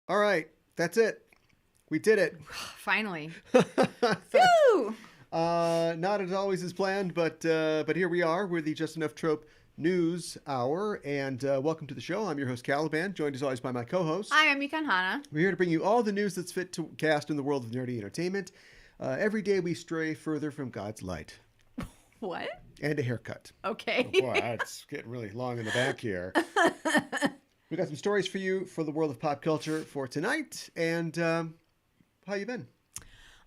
All right, that's it. We did it. Finally. Woo! Not as always as planned, but here we are. We're the Just Enough Trope News Hour, and welcome to the show. I'm your host Caliban, joined as always by my co-host. Hi, I'm Mikan Hana. We're here to bring you all the news that's fit to cast in the world of nerdy entertainment. Every day we stray further from God's light. What? And a haircut. Okay. Oh boy, that's getting really long in the back here. We got some stories for you for the world of pop culture for tonight. And how you been?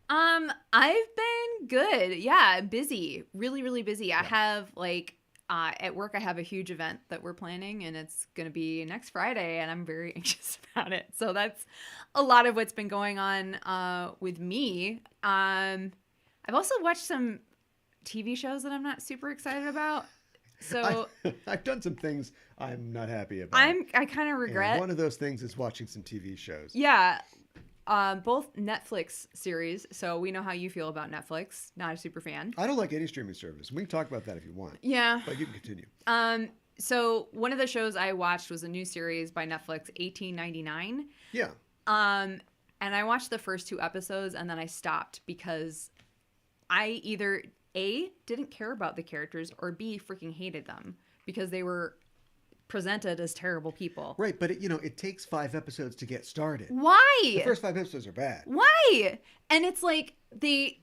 I've been good. Yeah, busy. Really, really busy. Yeah. I have at work I have a huge event that we're planning, and it's going to be next Friday, and I'm very anxious about it. So that's a lot of what's been going on with me. I've also watched some TV shows that I'm not super excited about. So I've done some things I'm not happy about. I kind of regret. And one of those things is watching some TV shows. Yeah. Both Netflix series. So we know how you feel about Netflix. Not a super fan. I don't like any streaming service. We can talk about that if you want. Yeah. But you can continue. So one of the shows I watched was a new series by Netflix, 1899. Yeah. And I watched the first 2 episodes and then I stopped because I either A, didn't care about the characters, or B, freaking hated them because they were presented as terrible people. Right, but it takes 5 episodes to get started. Why? The first 5 episodes are bad. Why? And it's like they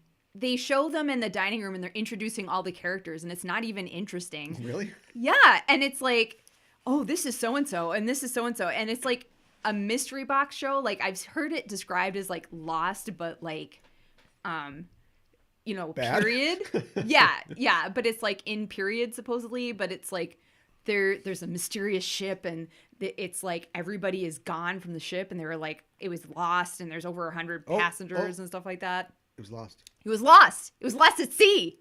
show them in the dining room and they're introducing all the characters and it's not even interesting. Really? Yeah, and it's like, oh, this is so and so and this is so and so, and it's like a mystery box show. Like I've heard it described as like Lost, but like Bad? period. Yeah, but it's like in period supposedly, but it's like there's a mysterious ship, and it's like everybody is gone from the ship, and they were like, it was lost, and there's over 100 passengers and stuff like that. It was lost. It was lost. It was lost at sea.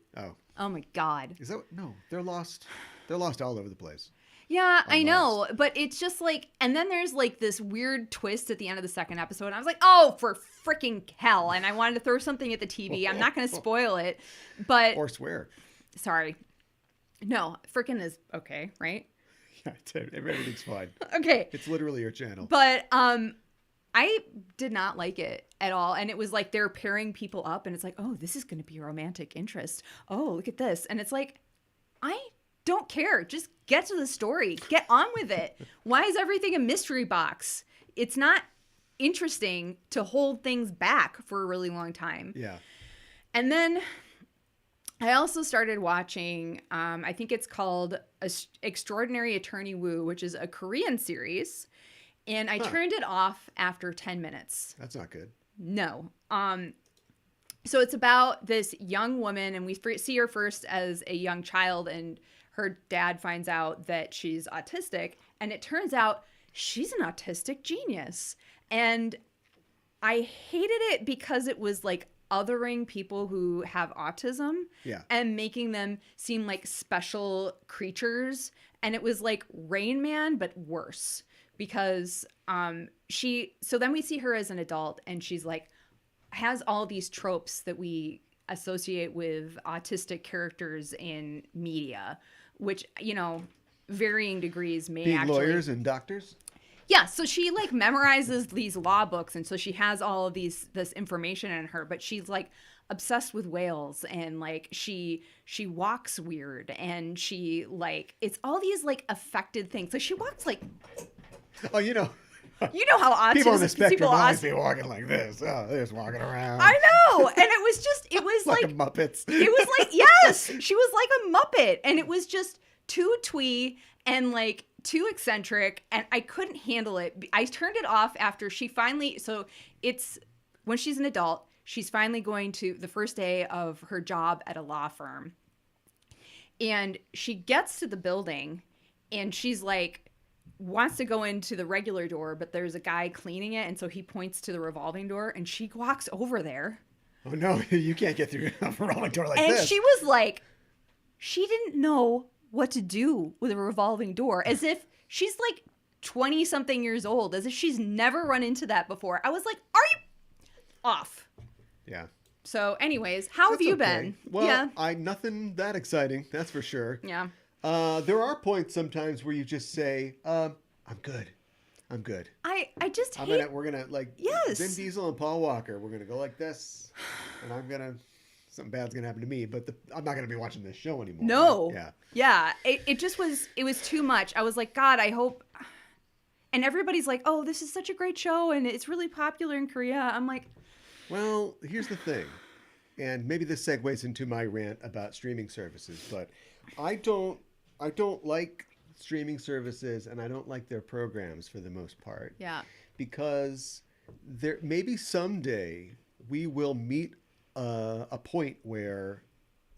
Oh my God. Is that no? They're lost. They're lost all over the place. Yeah, I know, but it's just like, and then there's like this weird twist at the end of the second episode, and I was like, oh, for freaking hell, and I wanted to throw something at the TV. I'm not going to spoil it, but... Or swear. Sorry. No, freaking is okay, right? Yeah, everything's fine. Okay. It's literally your channel. But I did not like it at all, and it was like they're pairing people up, and it's like, oh, this is going to be a romantic interest. Oh, look at this. And it's like, I don't care. Just get to the story. Get on with it. Why is everything a mystery box? It's not interesting to hold things back for a really long time. Yeah. And then I also started watching, I think it's called Extraordinary Attorney Woo, which is a Korean series. And I turned it off after 10 minutes. That's not good. No. So it's about this young woman, and we see her first as a young child, and her dad finds out that she's autistic, and it turns out she's an autistic genius. And I hated it because it was like othering people who have autism and making them seem like special creatures. And it was like Rain Man, but worse, because so then we see her as an adult, and she's like, has all these tropes that we associate with autistic characters in media, which, you know, varying degrees may being actually... lawyers and doctors? Yeah, so she like memorizes these law books, and so she has all of this information in her, but she's like obsessed with whales, and like she walks weird, and she like, it's all these like affected things. So she walks like... Oh, you know how autistic people on the spectrum always be walking like this. Oh, they're just walking around. I know. And it was like Muppets. It was like, yes, she was like a Muppet. And it was just too twee and like too eccentric. And I couldn't handle it. I turned it off after she finally, so it's when she's an adult, she's finally going to the first day of her job at a law firm. And she gets to the building, and she's like, wants to go into the regular door, but there's a guy cleaning it, and so he points to the revolving door, and she walks over there. Oh no, you can't get through a revolving door like this. this. And she was like, she didn't know what to do with a revolving door, as if she's like 20 something years old, as if she's never run into that before. I was like, are you off? Yeah. So anyways, how have you been? Well, nothing that exciting, that's for sure. Yeah. There are points sometimes where you just say, I'm good. I just we're gonna like Vin Diesel and Paul Walker. We're gonna go like this, and something bad's gonna happen to me. But I'm not gonna be watching this show anymore. No. Right? Yeah. It just was. It was too much. I was like, God, I hope. And everybody's like, oh, this is such a great show, and it's really popular in Korea. I'm like, well, here's the thing, and maybe this segues into my rant about streaming services, but I don't like streaming services, and I don't like their programs for the most part. Yeah. Because maybe someday we will meet a point where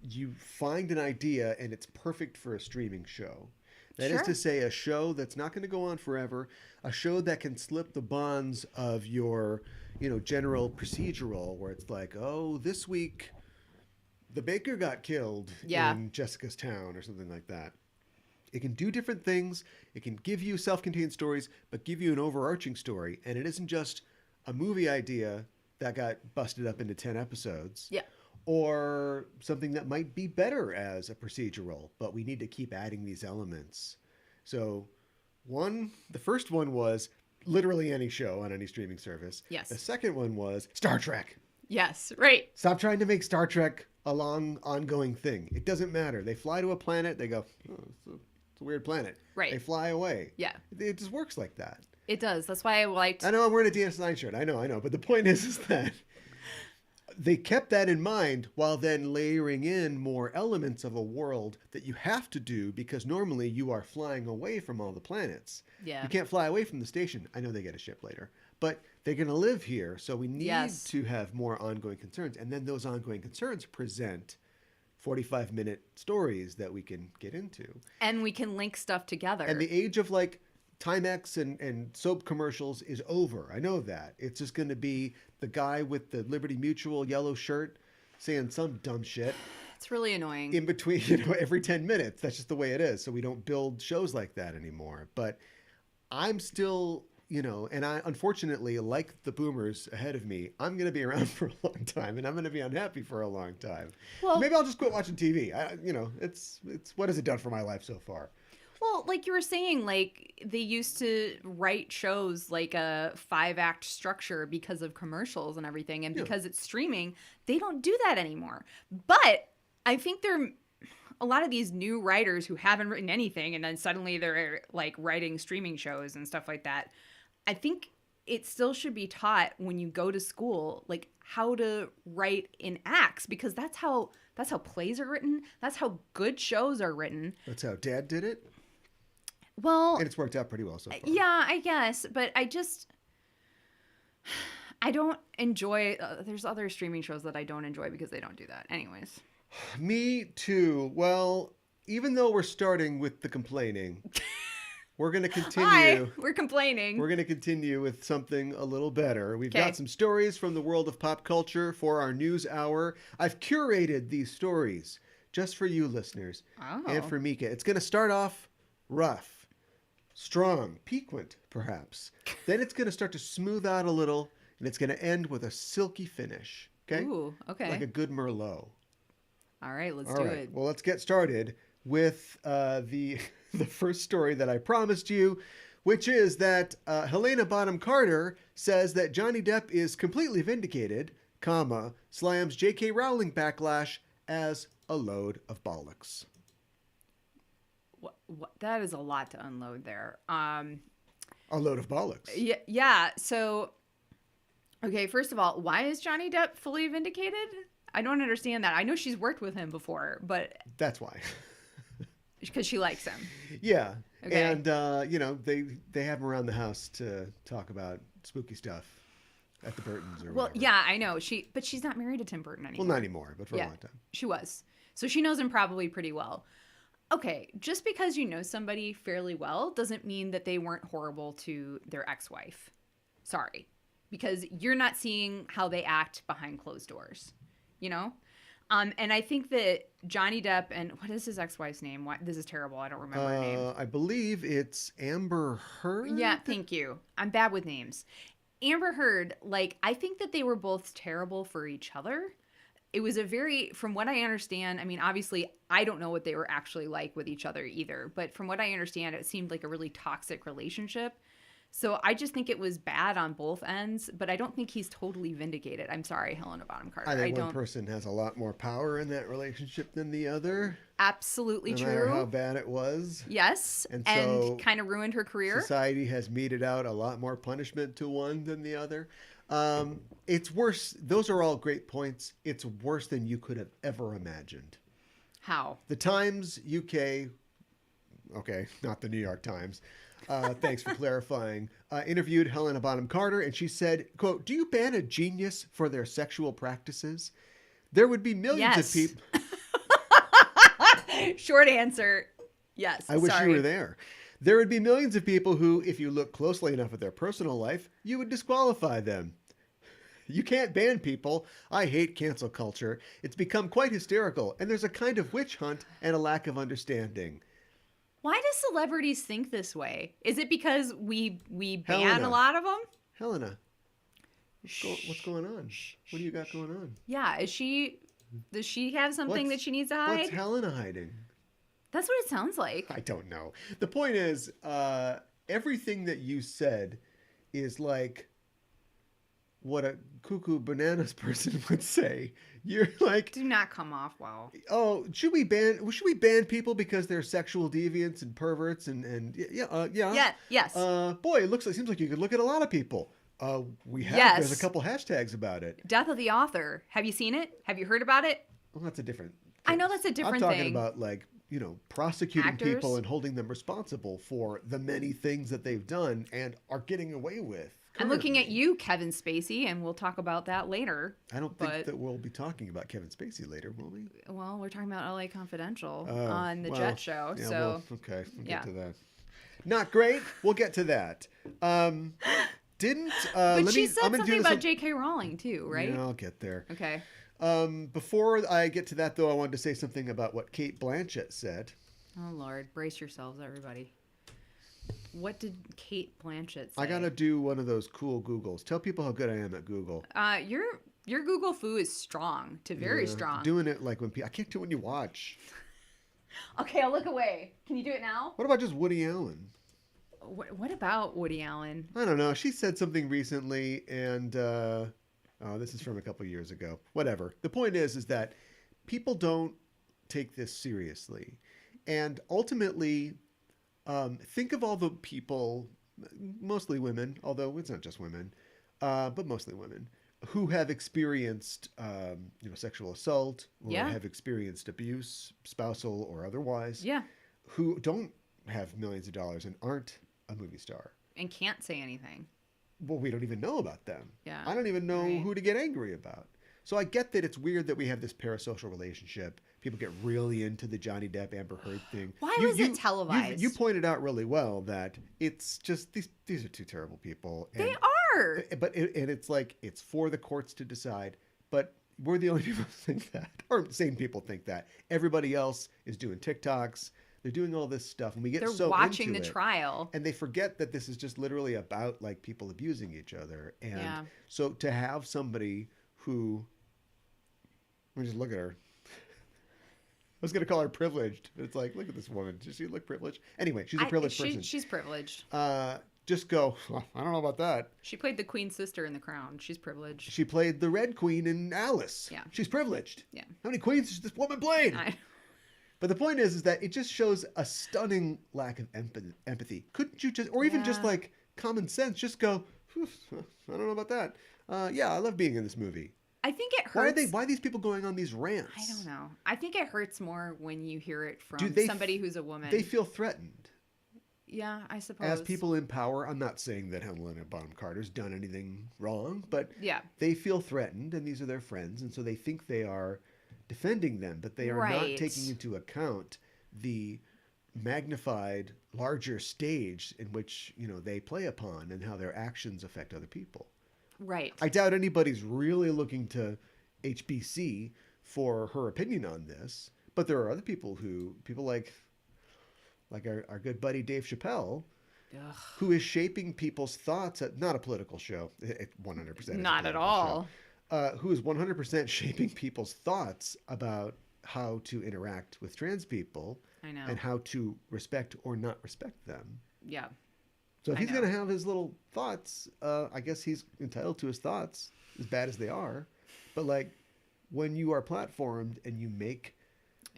you find an idea and it's perfect for a streaming show. That is to say, a show that's not going to go on forever, a show that can slip the bonds of your, general procedural, where it's like, oh, this week the baker got killed in Jessica's town or something like that. It can do different things. It can give you self-contained stories, but give you an overarching story. And it isn't just a movie idea that got busted up into 10 episodes. Yeah. Or something that might be better as a procedural, but we need to keep adding these elements. So the first one was literally any show on any streaming service. Yes. The second one was Star Trek. Yes, right. Stop trying to make Star Trek a long, ongoing thing. It doesn't matter. They fly to a planet, they go, oh, it's a weird planet. Right. They fly away. Yeah. It just works like that. It does. That's why I liked... I know I'm wearing a DS9 shirt. I know. But the point is that they kept that in mind while then layering in more elements of a world that you have to do because normally you are flying away from all the planets. Yeah. You can't fly away from the station. I know they get a ship later. But they're going to live here, so we need to have more ongoing concerns. And then those ongoing concerns present 45-minute stories that we can get into. And we can link stuff together. And the age of like Timex and soap commercials is over. I know that. It's just going to be the guy with the Liberty Mutual yellow shirt saying some dumb shit. It's really annoying. In between, every 10 minutes. That's just the way it is. So we don't build shows like that anymore. But I'm still, and I unfortunately, like the boomers ahead of me, I'm going to be around for a long time, and I'm going to be unhappy for a long time. Well, so maybe I'll just quit watching TV. It's what has it done for my life so far? Well, like you were saying, like they used to write shows like a 5-act structure because of commercials and everything. And because it's streaming, they don't do that anymore. But I think a lot of these new writers who haven't written anything and then suddenly they're like writing streaming shows and stuff like that. I think it still should be taught when you go to school, like how to write in acts, because that's how plays are written. That's how good shows are written. That's how Dad did it. Well, and it's worked out pretty well so far. Yeah, I guess, but I don't enjoy. There's other streaming shows that I don't enjoy because they don't do that. Anyways. Me too. Well, even though we're starting with the complaining, we're going to continue. Hi, we're complaining. We're going to continue with something a little better. We've got some stories from the world of pop culture for our news hour. I've curated these stories just for you listeners and for Mika. It's going to start off rough, strong, piquant, perhaps. Then it's going to start to smooth out a little, and it's going to end with a silky finish. Okay? Ooh, okay. Like a good Merlot. All right, let's do it. Well, let's get started with the first story that I promised you, which is that Helena Bonham Carter says that Johnny Depp is completely vindicated, slams J.K. Rowling backlash as a load of bollocks. What, that is a lot to unload there. A load of bollocks. Yeah. So, okay, first of all, why is Johnny Depp fully vindicated? I don't understand that. I know she's worked with him before, but... That's why. Because she likes him. Yeah. Okay. And, they have him around the house to talk about spooky stuff at the Burtons or whatever. Yeah, I know. But she's not married to Tim Burton anymore. Well, not anymore, but for a long time. She was. So she knows him probably pretty well. Okay, just because you know somebody fairly well doesn't mean that they weren't horrible to their ex-wife. Sorry. Because you're not seeing how they act behind closed doors. And I think that Johnny Depp and what is his ex-wife's name? This is terrible. I don't remember her name. I believe it's Amber Heard. Yeah, thank you. I'm bad with names. Amber Heard, I think that they were both terrible for each other. It was from what I understand, I mean, obviously, I don't know what they were actually like with each other either. But from what I understand, it seemed like a really toxic relationship. So I just think it was bad on both ends, but I don't think he's totally vindicated. I'm sorry, Helena Bonham Carter. I think one person has a lot more power in that relationship than the other. Absolutely true. No matter how bad it was. Yes, and kind of ruined her career. Society has meted out a lot more punishment to one than the other. It's worse. Those are all great points. It's worse than you could have ever imagined. How? The Times UK, okay, not the New York Times, thanks for clarifying, interviewed Helena Bonham Carter, and she said, quote, "Do you ban a genius for their sexual practices? There would be millions of people." Short answer, yes. I wish you were there. There would be millions of people who, if you look closely enough at their personal life, you would disqualify them. You can't ban people. I hate cancel culture. It's become quite hysterical, and there's a kind of witch hunt and a lack of understanding. Why do celebrities think this way? Is it because we ban a lot of them? Helena, what's going on? What do you got going on? Yeah, does she have something that she needs to hide? What's Helena hiding? That's what it sounds like. I don't know. The point is, everything that you said is like what a cuckoo bananas person would say. You're like, do not come off well. Oh, should we ban people because they're sexual deviants and perverts and yeah. Yes. Boy, seems like you could look at a lot of people. We have. Yes. There's a couple hashtags about it. Death of the author. Have you seen it? Have you heard about it? Well, that's a different. I know that's a different thing. I'm talking about like prosecuting Actors. people and holding them responsible for the many things that they've done and are getting away with. I'm looking at currently. you, Kevin Spacey, and we'll talk about that later. I don't think But that we'll be talking about Kevin Spacey later, will we? well, we're talking about LA Confidential Oh, on the well, Jet Show. yeah, So okay, we'll yeah. get to that. Not great. We'll get to that. Didn't But let she me? said I'm gonna something do this about on- J.K. Rowling too, right? Yeah, I'll get there. Okay. Before I get to that, though, I wanted to say something about what Kate Blanchett said. Oh Lord, brace yourselves, everybody. What did Kate Blanchett say? I gotta do one of those cool Googles. Tell people how good I am at Google. Your Google foo is strong to very Yeah, strong. Doing it like when I can't do it when you watch. Okay, I'll look away. Can you do it now? What about just Woody Allen? What about Woody Allen? I don't know. She said something recently, and this is from a couple years ago. Whatever. The point is that people don't take this seriously, and ultimately, think of all the people, mostly women, although it's not just women, but mostly women, who have experienced, sexual assault or Yeah. have experienced abuse, spousal or otherwise, Yeah, who don't have millions of dollars and aren't a movie star. and can't say anything. Well, we don't even know about them. Yeah, I don't even know right. who to get angry about. So I get that it's weird that we have this parasocial relationship. People get really into the Johnny Depp Amber Heard thing. Why was it televised? You pointed out really well that it's just these are two terrible people. And, They are. But it's like it's for the courts to decide. But we're the only people who think that, or same people think that. Everybody else is doing TikToks. They're doing all this stuff, and we get They're so watching into the it. trial. And they forget that this is just literally about like people abusing each other. And Yeah. so to have somebody who, let me just look at her. I was going to call her privileged. But it's like, look at this woman. Does she look privileged? Anyway, she's a privileged person. She's privileged. Just go, well, I don't know about that. She played the Queen's sister in The Crown. She's privileged. She played the Red Queen in Alice. Yeah. She's privileged. Yeah. How many queens has this woman played? But the point is that it just shows a stunning lack of empathy. Couldn't you just, or even just Yeah. like common sense, just go, "Phew, I don't know about that. Yeah, I love being in this movie. I think it hurts. Why are these people going on these rants? I don't know. I think it hurts more when you hear it from Do they somebody who's a woman. They feel threatened. Yeah, I suppose. As people in power, I'm not saying that Helena Bonham Carter's done anything wrong, but Yeah. they feel threatened, and these are their friends, and so they think they are defending them, but they are not Right. taking into account the magnified, larger stage in which they play upon and how their actions affect other people. Right. I doubt anybody's really looking to HBC for her opinion on this, but there are other people like our good buddy Dave Chappelle, Ugh. who is shaping people's thoughts at not a political show, 100% is a Not at political all. show, who is 100% shaping people's thoughts about how to interact with trans people I know. and how to respect or not respect them. Yeah. So if I he's know. going to have his little thoughts, I guess he's entitled to his thoughts, as bad as they are. But like when you are platformed and you make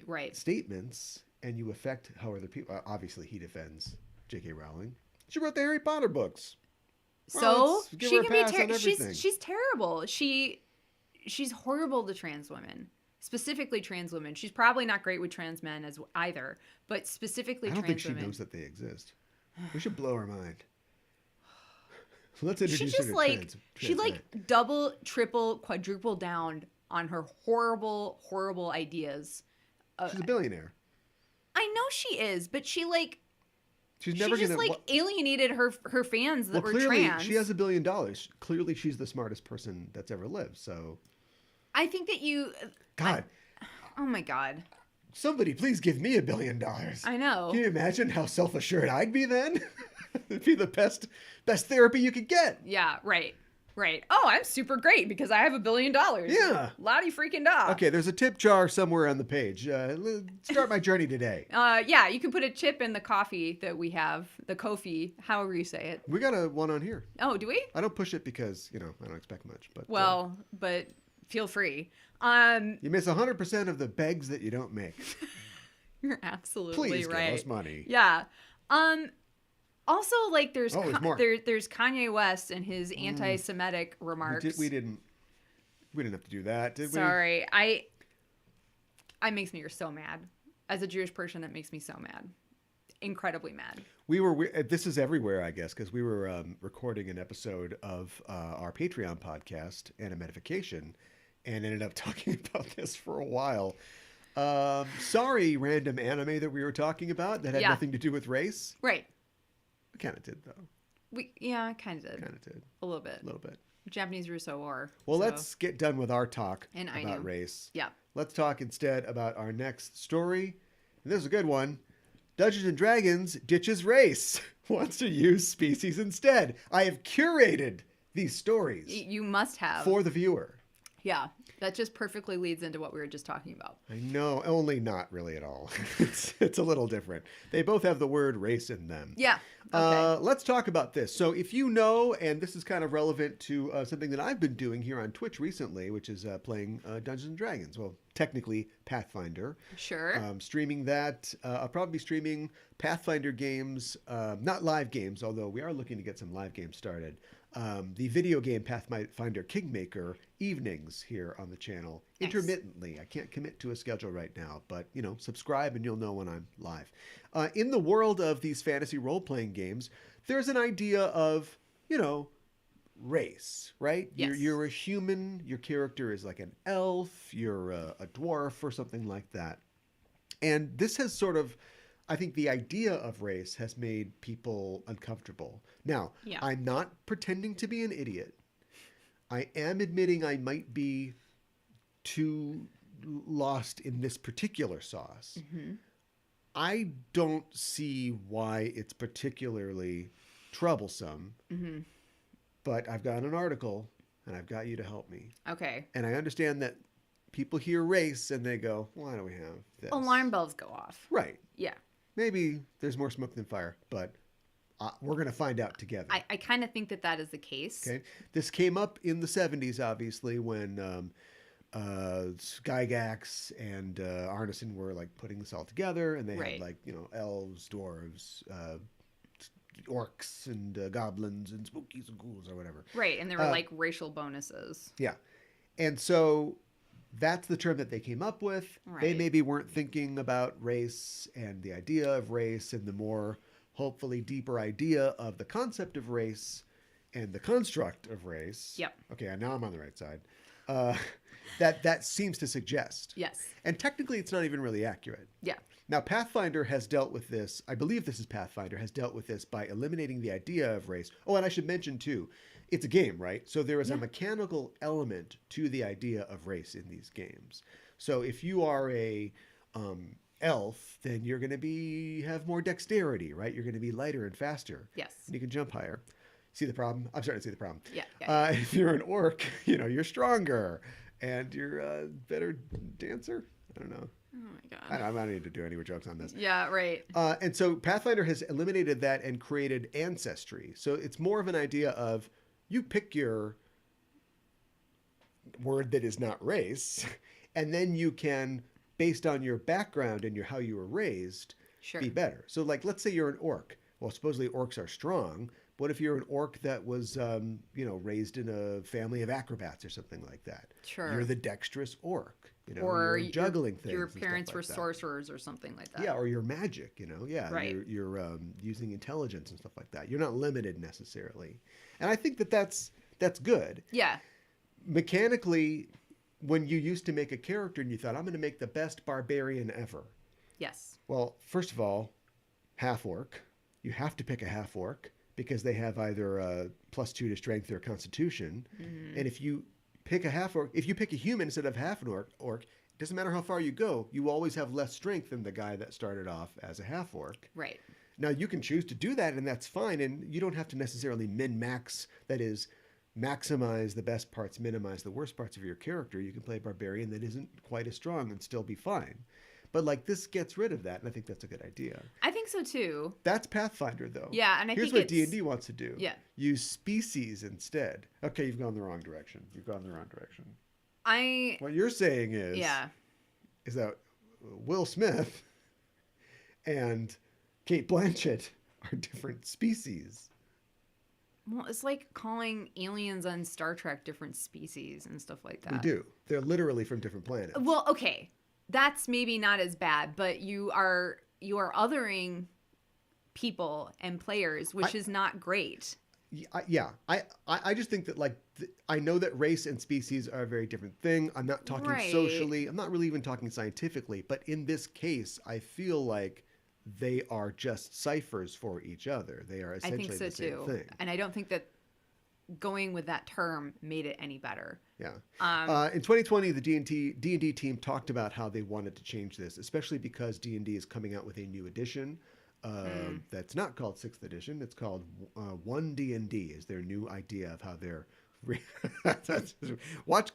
Right. statements and you affect how other people, obviously he defends J.K. Rowling. She wrote the Harry Potter books. So Well, let's give she her a can be pass on everything. she's terrible. She's horrible to trans women. Specifically trans women. She's probably not great with trans men as either, but specifically I don't trans think she women. knows that they exist. We should blow her mind. Let's She introduce just her to like trans men. double, triple, quadruple down on her horrible ideas. She's a billionaire. I know she is, but she She's never just gonna alienated her fans that were clearly trans. she has $1 billion. Clearly she's the smartest person that's ever lived. So I think that you. God, Oh my God. somebody please give me $1 billion. I know. Can you imagine how self-assured I'd be then? It'd be the best therapy you could get. Yeah. Right. Right. Oh, I'm super great because I have $1 billion. Yeah. Lottie freaking da. Okay, there's a tip jar somewhere on the page. Start my journey today. Yeah, you can put a chip in the coffee that we have, the Kofi, however you say it. We got one on here. Oh, do we? I don't push it because, I don't expect much. But Well, but feel free. you miss 100% of the begs that you don't make. You're absolutely Please right. give us money. Yeah. Also, like, there's more. there's Kanye West and his anti-Semitic remarks. We didn't have to do that, did we? Sorry, I makes me so mad. As a Jewish person, it makes me so mad. Incredibly mad. This is everywhere, I guess, because we were recording an episode of our Patreon podcast, Animetification, and ended up talking about this for a while. Sorry, random anime that we were talking about that had Yeah. nothing to do with race. Right. We kind of did, though. Yeah, kind of did. Kind of did. A little bit. A little bit. Japanese Russo War. Well, let's get done with our talk And about Ainu. race. Yeah. Let's talk instead about our next story. And this is a good one. Dungeons and Dragons ditches race, wants to use species instead. I have curated these stories You must have. for the viewer. Yeah. That just perfectly leads into what we were just talking about. I know, only not really at all. It's a little different. They both have the word race in them. Yeah. Okay. Let's talk about this. So if you know, and this is kind of relevant to something that I've been doing here on Twitch recently, which is playing Dungeons and Dragons. Well, technically Pathfinder. Sure. Streaming that. I'll probably be streaming Pathfinder games, not live games, although we are looking to get some live games started. The video game Pathfinder Kingmaker evenings here on the channel intermittently. I can't commit to a schedule right now, but subscribe and you'll know when I'm live. In the world of these fantasy role-playing games, there's an idea of race, right? Yes. You're a human. Your character is like an elf. You're a dwarf or something like that. And this has sort of, I think the idea of race has made people uncomfortable. Now, Yeah. I'm not pretending to be an idiot. I am admitting I might be too lost in this particular sauce. Mm-hmm. I don't see why it's particularly troublesome, Mm-hmm. but I've got an article and I've got you to help me. Okay. And I understand that people hear race and they go, why do we have this? Alarm bells go off. Right. Yeah. Maybe there's more smoke than fire, but we're going to find out together. I kind of think that is the case. Okay. This came up in the 70s, obviously, when Gygax and Arneson were like putting this all together, and they Right. had like, elves, dwarves, orcs, and goblins, and spookies and ghouls, or whatever. Right. And there were like racial bonuses. Yeah. And so that's the term that they came up with. Right. They maybe weren't thinking about race and the idea of race and the more hopefully deeper idea of the concept of race and the construct of race. Yep. Okay, now I'm on the right side. That seems to suggest. Yes. And technically it's not even really accurate. Yeah. Now, Pathfinder has dealt with this. I believe this is Pathfinder has dealt with this by eliminating the idea of race. Oh, and I should mention too, it's a game, right? So there is a mechanical element to the idea of race in these games. So if you are a elf, then you're going to have more dexterity, right? You're going to be lighter and faster. Yes. And you can jump higher. See the problem? I'm starting to see the problem. Yeah. If you're an orc, you're stronger and you're a better dancer. I don't know. Oh my God. I don't need to do any more jokes on this. Yeah. Right. And so Pathfinder has eliminated that and created ancestry. So it's more of an idea of you pick your word that is not race, and then you can, based on your background and how you were raised, Sure. be better. So like, let's say you're an orc. Well, supposedly orcs are strong. What if you're an orc that was, raised in a family of acrobats or something like that? Sure. You're the dexterous orc. Or you're juggling things. Your and stuff parents like were that. sorcerers or something like that. Yeah, or your magic, yeah. Right. You're using intelligence and stuff like that. You're not limited necessarily. And I think that's good. Yeah. Mechanically, when you used to make a character and you thought, I'm going to make the best barbarian ever. Yes. Well, first of all, half-orc. You have to pick a half-orc because they have either a +2 to strength or constitution. Mm-hmm. And if you pick a half-orc, if you pick a human instead of half an orc, it doesn't matter how far you go, you always have less strength than the guy that started off as a half-orc. Right. Now, you can choose to do that, and that's fine, and you don't have to necessarily min-max, that is, maximize the best parts, minimize the worst parts of your character. You can play a barbarian that isn't quite as strong and still be fine. But, this gets rid of that, and I think that's a good idea. I think so, too. That's Pathfinder, though. Yeah, and I Here's think what D&D wants to do. Yeah. Use species instead. Okay, you've gone the wrong direction. What you're saying is that Will Smith and Kate Blanchett are different species. Well, it's like calling aliens on Star Trek different species and stuff like that. We do. They're literally from different planets. Well, okay. that's maybe not as bad, but you are othering people and players, which is not great. Yeah, I just think that like I know that race and species are a very different thing. I'm not talking Right. socially. I'm not really even talking scientifically. But in this case, I feel like they are just ciphers for each other. They are I think essentially so the same too. thing. And I don't think that going with that term made it any better. Yeah. In 2020, the D&D team talked about how they wanted to change this, especially because D&D is coming out with a new edition that's not called 6th edition. It's called 1D&D is their new idea of how they're... Watch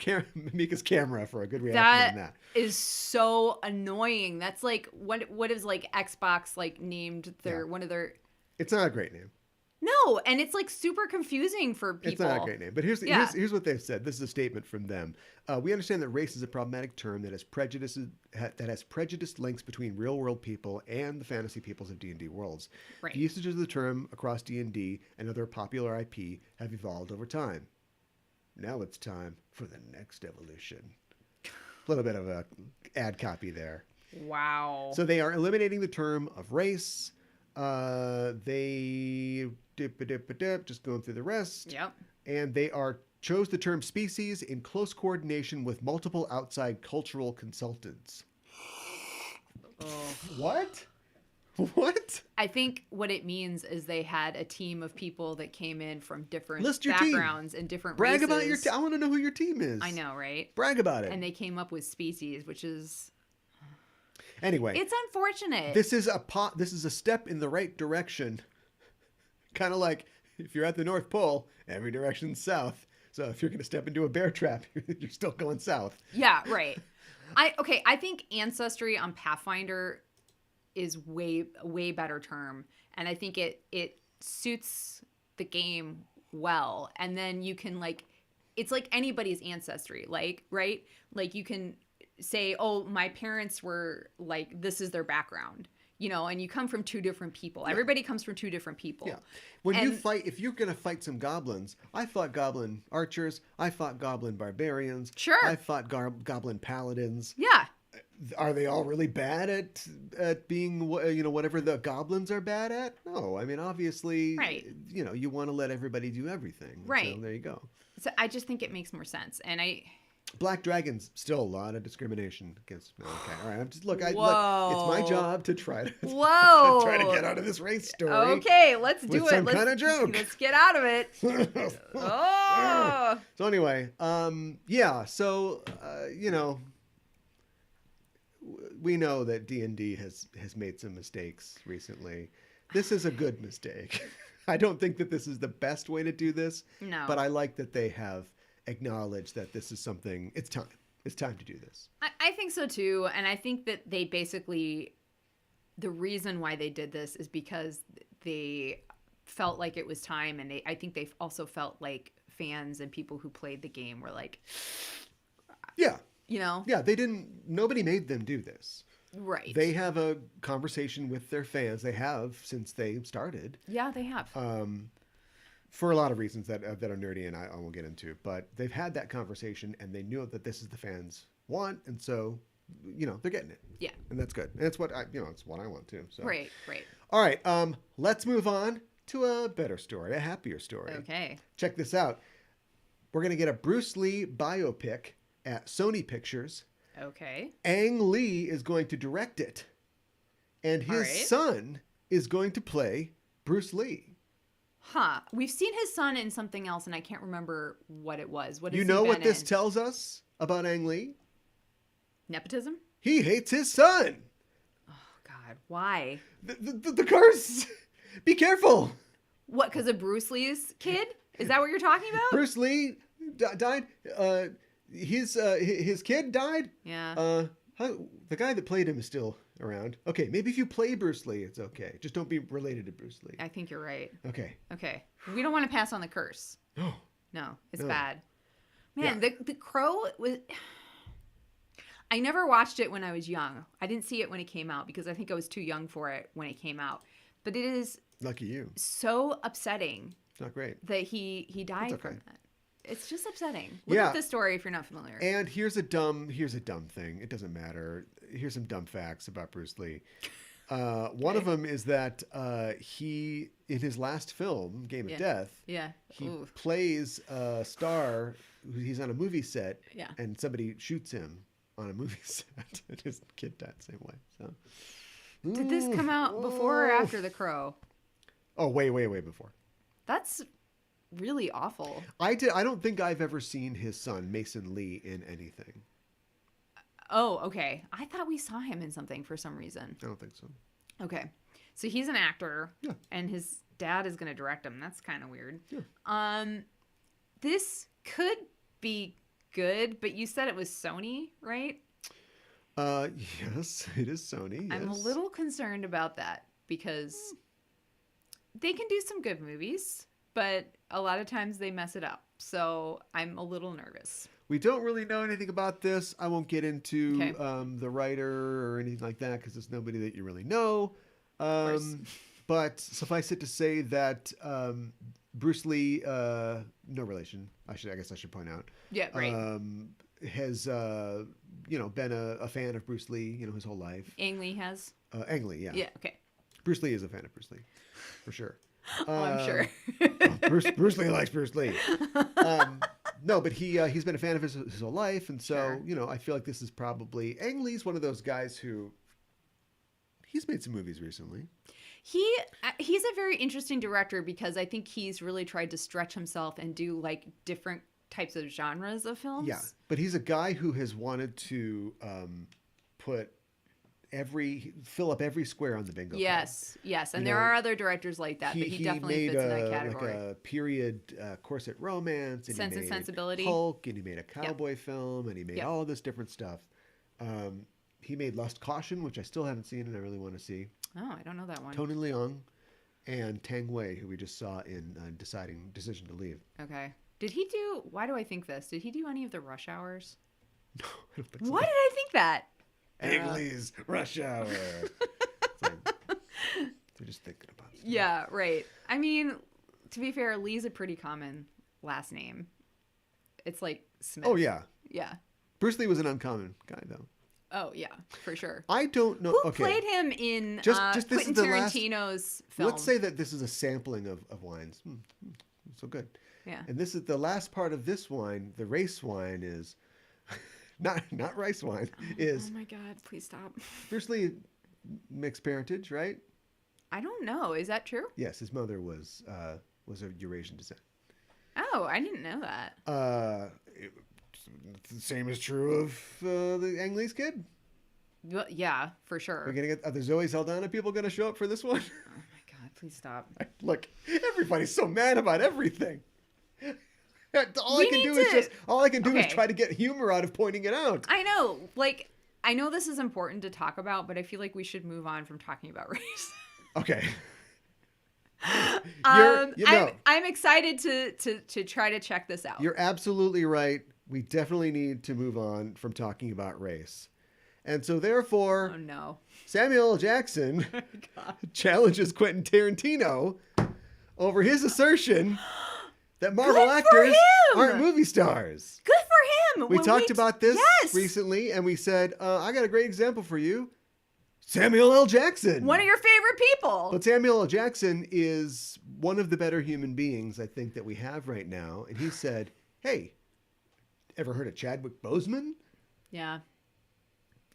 Mika's camera for a good reaction on that. Is so annoying. That's like, what is like Xbox like named their one of their... It's not a great name. No, and it's like super confusing for people. It's not a great name, but here's what they've said. This is a statement from them. We understand that race is a problematic term that has prejudiced links between real-world people and the fantasy peoples of D&D worlds. Right. The usage of the term across D&D and other popular IP have evolved over time. Now it's time for the next evolution. A little bit of a ad copy there. Wow. So they are eliminating the term of race. They just going through the rest. Yep. And they chose the term species in close coordination with multiple outside cultural consultants. Oh. What? What? I think what it means is they had a team of people that came in from different List your backgrounds team. and different Brag races. about your team. I want to know who your team is. I know, right? Brag about it. And they came up with species, which is... Anyway. It's unfortunate. This is a step in the right direction. Kind of like if you're at the North Pole, every direction's south. So if you're going to step into a bear trap, you're still going south. Yeah, right. I think ancestry on Pathfinder is way better term, and I think it suits the game well. And then you can like, it's like anybody's ancestry, like, right? Like you can say, oh, my parents were like, this is their background, you know, and you come from two different people. Yeah. Everybody comes from two different people. Yeah. If you're going to fight some goblins, I fought goblin archers. I fought goblin barbarians. Sure. I fought goblin paladins. Yeah. Are they all really bad at being, whatever the goblins are bad at? No. I mean, obviously, right. You want to let everybody do everything. Right. So there you go. So I just think it makes more sense. And Black dragons, still a lot of discrimination against. Okay, all right. It's my job to try to get out of this race story. Okay, let's do it. Some kind of joke. Let's get out of it. Oh. So anyway, yeah. So we know that D&D has made some mistakes recently. This is a good mistake. I don't think that this is the best way to do this. No. But I like that they have acknowledged that this is something. It's time. It's time to do this. I think so too, and I think that they basically, the reason why they did this is because they felt like it was time, and I think they also felt like fans and people who played the game were like, yeah. Yeah, nobody made them do this. Right. They have a conversation with their fans. They have since they started. Yeah, they have. For a lot of reasons that are nerdy and I won't get into. But they've had that conversation and they knew that this is the fans want. And so, they're getting it. Yeah. And that's good. And it's what it's what I want too. So. Right. All right. Let's move on to a better story, a happier story. Okay. Check this out. We're going to get a Bruce Lee biopic at Sony Pictures. Okay. Ang Lee is going to direct it. And his son is going to play Bruce Lee. Huh. We've seen his son in something else, and I can't remember what it was. What you know what this tells us about Ang Lee? Nepotism? He hates his son. Oh, God. Why? The curse. Be careful. What, because of Bruce Lee's kid? Is that what you're talking about? Bruce Lee died. His kid died. Yeah. The guy that played him is still around. Okay, maybe if you play Bruce Lee, it's okay. Just don't be related to Bruce Lee. I think you're right. Okay. We don't want to pass on the curse. No, it's bad. Man, yeah. The Crow was... I never watched it when I was young. I didn't see it when it came out because I think I was too young for it when it came out. But it is... Lucky you. So upsetting. It's not great. That he died from that. It's just upsetting. Look Yeah. up this story if you're not familiar. And here's a dumb thing. It doesn't matter. Here's some dumb facts about Bruce Lee. One of them is that he, in his last film, Game of Death, Yeah. he Ooh. plays a star. He's on a movie set, Yeah. and somebody shoots him on a movie set, and his kid died the same way. So, Did this come out before or after The Crow? Oh, way before. That's really awful. I don't think I've ever seen his son Mason Lee in anything. Oh, okay. I thought we saw him in something for some reason. I don't think so. Okay. So he's an actor, Yeah. and his dad is going to direct him. That's kind of weird. Yeah. This could be good, but you said it was Sony, right? Yes, it is Sony. I'm a yes. little concerned about that because they can do some good movies, but a lot of times they mess it up. So I'm a little nervous. We don't really know anything about this. I won't get into Okay. the writer or anything like that because there's nobody that you really know. course. But suffice it to say that Bruce Lee, no relation. I guess I should point out. Yeah, right. Has been a fan of Bruce Lee, his whole life. Ang Lee has? Ang Lee, yeah. Yeah, okay. Bruce Lee is a fan of Bruce Lee, for sure. Oh, I'm sure. Bruce Lee likes Bruce Lee. No, but he's been a fan of his whole life, and so Sure. I feel like this is probably Ang Lee's one of those guys who he's made some movies recently. He's a very interesting director because I think he's really tried to stretch himself and do like different types of genres of films. Yeah, but he's a guy who has wanted to fill up every square on the bingo card. Yes, and there are other directors like that, but he definitely made fits in that category. like a period corset romance, and Sense he and made Sensibility. Hulk, and he made a cowboy film, and he made all of this different stuff. He made Lust Caution, which I still haven't seen, and I really want to see. Oh, I don't know that one. Tony Leung and Tang Wei, who we just saw in Decision to Leave. Okay. Did he do? Why do I think this? Did he do any of the Rush Hours? No, I don't think so. Why did I think that? Ang Lee's Rush Hour. It's like, they're just thinking about stuff. Yeah, right. I mean, to be fair, Lee's a pretty common last name. It's like Smith. Oh, yeah. Yeah. Bruce Lee was an uncommon guy, though. Oh, yeah, for sure. I don't know. Who played him in Just this Quentin is the last- Tarantino's film? Let's say that this is a sampling of wines. So good. Yeah. And this is the last part of this wine. The race wine is not rice wine. Is Oh my God! Please stop. Bruce Lee mixed parentage, right? I don't know. Is that true? Yes, his mother was of Eurasian descent. Oh, I didn't know that. The same is true of the Ang Lee's kid. Well, yeah, for sure. We're gonna get. Are the Zoe Saldana people gonna show up for this one? Oh my God! Please stop. Look, everybody's so mad about everything. All We I can need do is to- is Okay. try to get humor out of pointing it out. I know. Like, I know this is important to talk about, but I feel like we should move on from talking about race. Okay. I'm excited to try to check this out. You're absolutely right. We definitely need to move on from talking about race. And so therefore, Oh no. Samuel L. Jackson God. challenges Quentin Tarantino over his assertion that Marvel Good for actors him! aren't movie stars. Good for him. We When talked about this yes! recently, and we said, I got a great example for you. Samuel L. Jackson. One of your favorite people. But Samuel L. Jackson is one of the better human beings, I think, that we have right now. And he said, hey, ever heard of Chadwick Boseman? Yeah.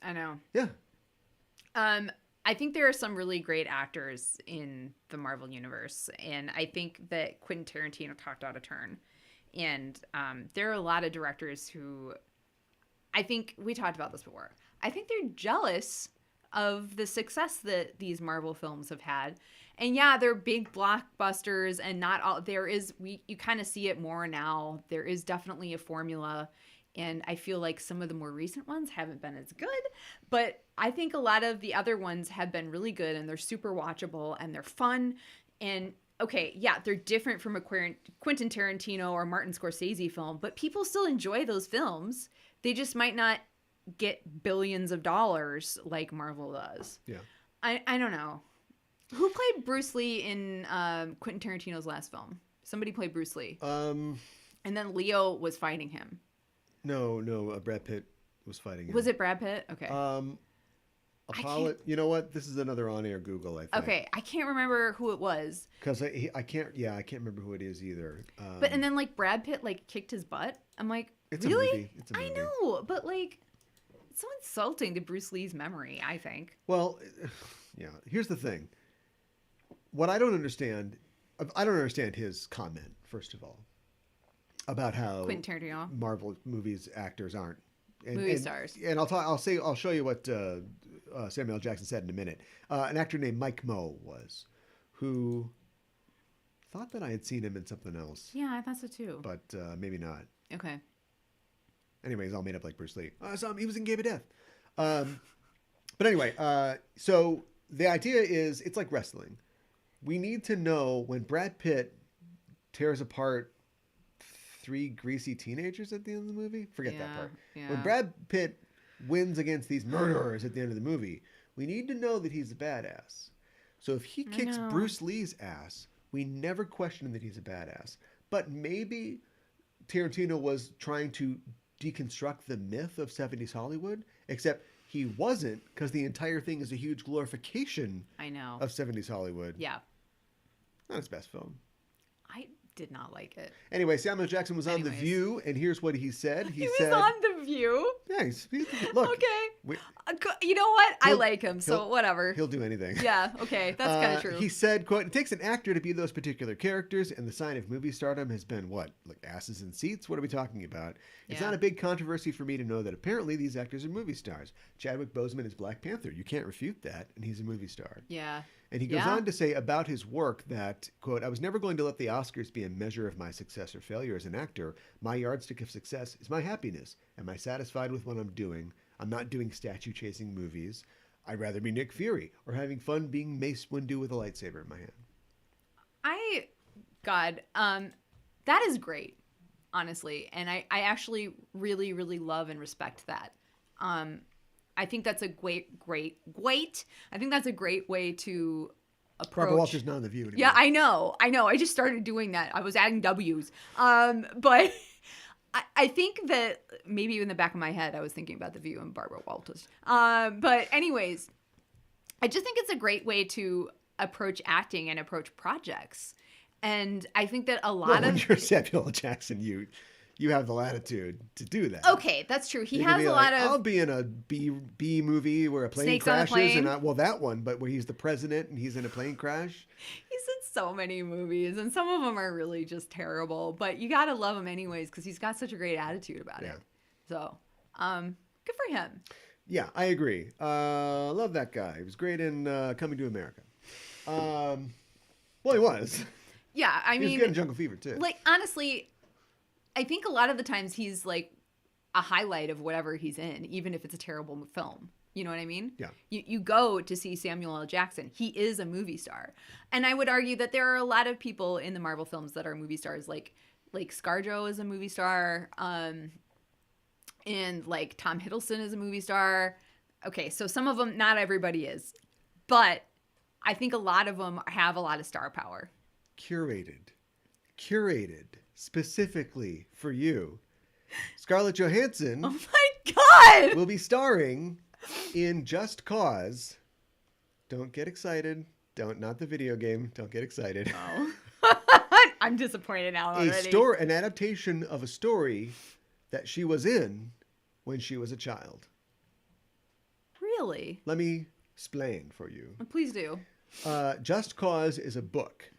I know. Yeah. I think there are some really great actors in the Marvel universe, and I think that Quentin Tarantino talked out of turn. And there are a lot of directors who, I think we talked about this before. I think they're jealous of the success that these Marvel films have had. And yeah, they're big blockbusters, and not all you kind of see it more now. There is definitely a formula. And I feel like some of the more recent ones haven't been as good, but I think a lot of the other ones have been really good, and they're super watchable, and they're fun. And okay, yeah, they're different from a Quentin Tarantino or Martin Scorsese film, but people still enjoy those films. They just might not get billions of dollars like Marvel does. Yeah. I don't know. Who played Bruce Lee in Quentin Tarantino's last film? Somebody played Bruce Lee. And then Leo was fighting him. No, Brad Pitt was fighting him. Was it Brad Pitt? Okay. Apollo. You know what? This is another on-air Google, I think. Okay, I can't remember who it was. Because I can't. Yeah, I can't remember who it is either. But and then like Brad Pitt like kicked his butt. I'm like, it's really? A movie. It's a movie. I know, but like, it's so insulting to Bruce Lee's memory. I think. Well, yeah. Here's the thing. What I don't understand his comment. First of all, about how Quentin Tarantino. Marvel movies actors aren't movie stars. And I'll show you what Samuel L. Jackson said in a minute. An actor named Mike Moe who thought that I had seen him in something else. Yeah, I thought so too. But maybe not. Okay. Anyway, he's all made up like Bruce Lee. I saw him. He was in Game of Death. But anyway, so the idea is it's like wrestling. We need to know when Brad Pitt tears apart 3 greasy teenagers at the end of the movie. Forget that part. Yeah. When Brad Pitt wins against these murderers at the end of the movie, we need to know that he's a badass. So if he kicks Bruce Lee's ass, we never question that he's a badass. But maybe Tarantino was trying to deconstruct the myth of 70s Hollywood, except he wasn't, because the entire thing is a huge glorification of 70s Hollywood. Yeah. Not his best film. I did not like it. Anyway, Samuel Jackson was on The View, and here's what he said. He was on The View? Yeah, look. Okay. You know what? I like him, so whatever. He'll do anything. Yeah, okay. That's kind of true. He said, quote, "It takes an actor to be those particular characters, and the sign of movie stardom has been what? Like asses in seats? What are we talking about? It's not a big controversy for me to know that apparently these actors are movie stars. Chadwick Boseman is Black Panther. You can't refute that, and he's a movie star." Yeah. And he goes on to say about his work that, quote, "I was never going to let the Oscars be a measure of my success or failure as an actor. My yardstick of success is my happiness. Am I satisfied with what I'm doing? I'm not doing statue-chasing movies. I'd rather be Nick Fury or having fun being Mace Windu with a lightsaber in my hand." That is great, honestly. And I actually really, really love and respect that. I think that's a great. I think that's a great way to approach. Barbara Walters not on The View anymore. Yeah, I know. I just started doing that. I was adding W's. But I think that maybe in the back of my head, I was thinking about The View and Barbara Walters. But anyways, I just think it's a great way to approach acting and approach projects. And I think that a lot when you're Samuel L. Jackson, you have the latitude to do that. Okay, that's true. He has a lot of... I'll be in a B movie where a plane Snakes crashes. on a plane. That one, but where he's the president and he's in a plane crash. He's in so many movies, and some of them are really just terrible. But you got to love him anyways because he's got such a great attitude about it. So, good for him. Yeah, I agree. Love that guy. He was great in Coming to America. Well, he was. Yeah, I mean... He was good in Jungle Fever, too. Like, honestly... I think a lot of the times he's like a highlight of whatever he's in, even if it's a terrible film. You know what I mean? Yeah. You go to see Samuel L. Jackson. He is a movie star. And I would argue that there are a lot of people in the Marvel films that are movie stars. Like ScarJo is a movie star. And like Tom Hiddleston is a movie star. Okay, so some of them, not everybody is. But I think a lot of them have a lot of star power. Curated. Specifically for you. Scarlett Johansson oh my God! will be starring in Just Cause. Don't get excited. Not the video game. Don't get excited. Oh. I'm disappointed now already. An adaptation of a story that she was in when she was a child. Really? Let me explain for you. Please do. Just Cause is a book.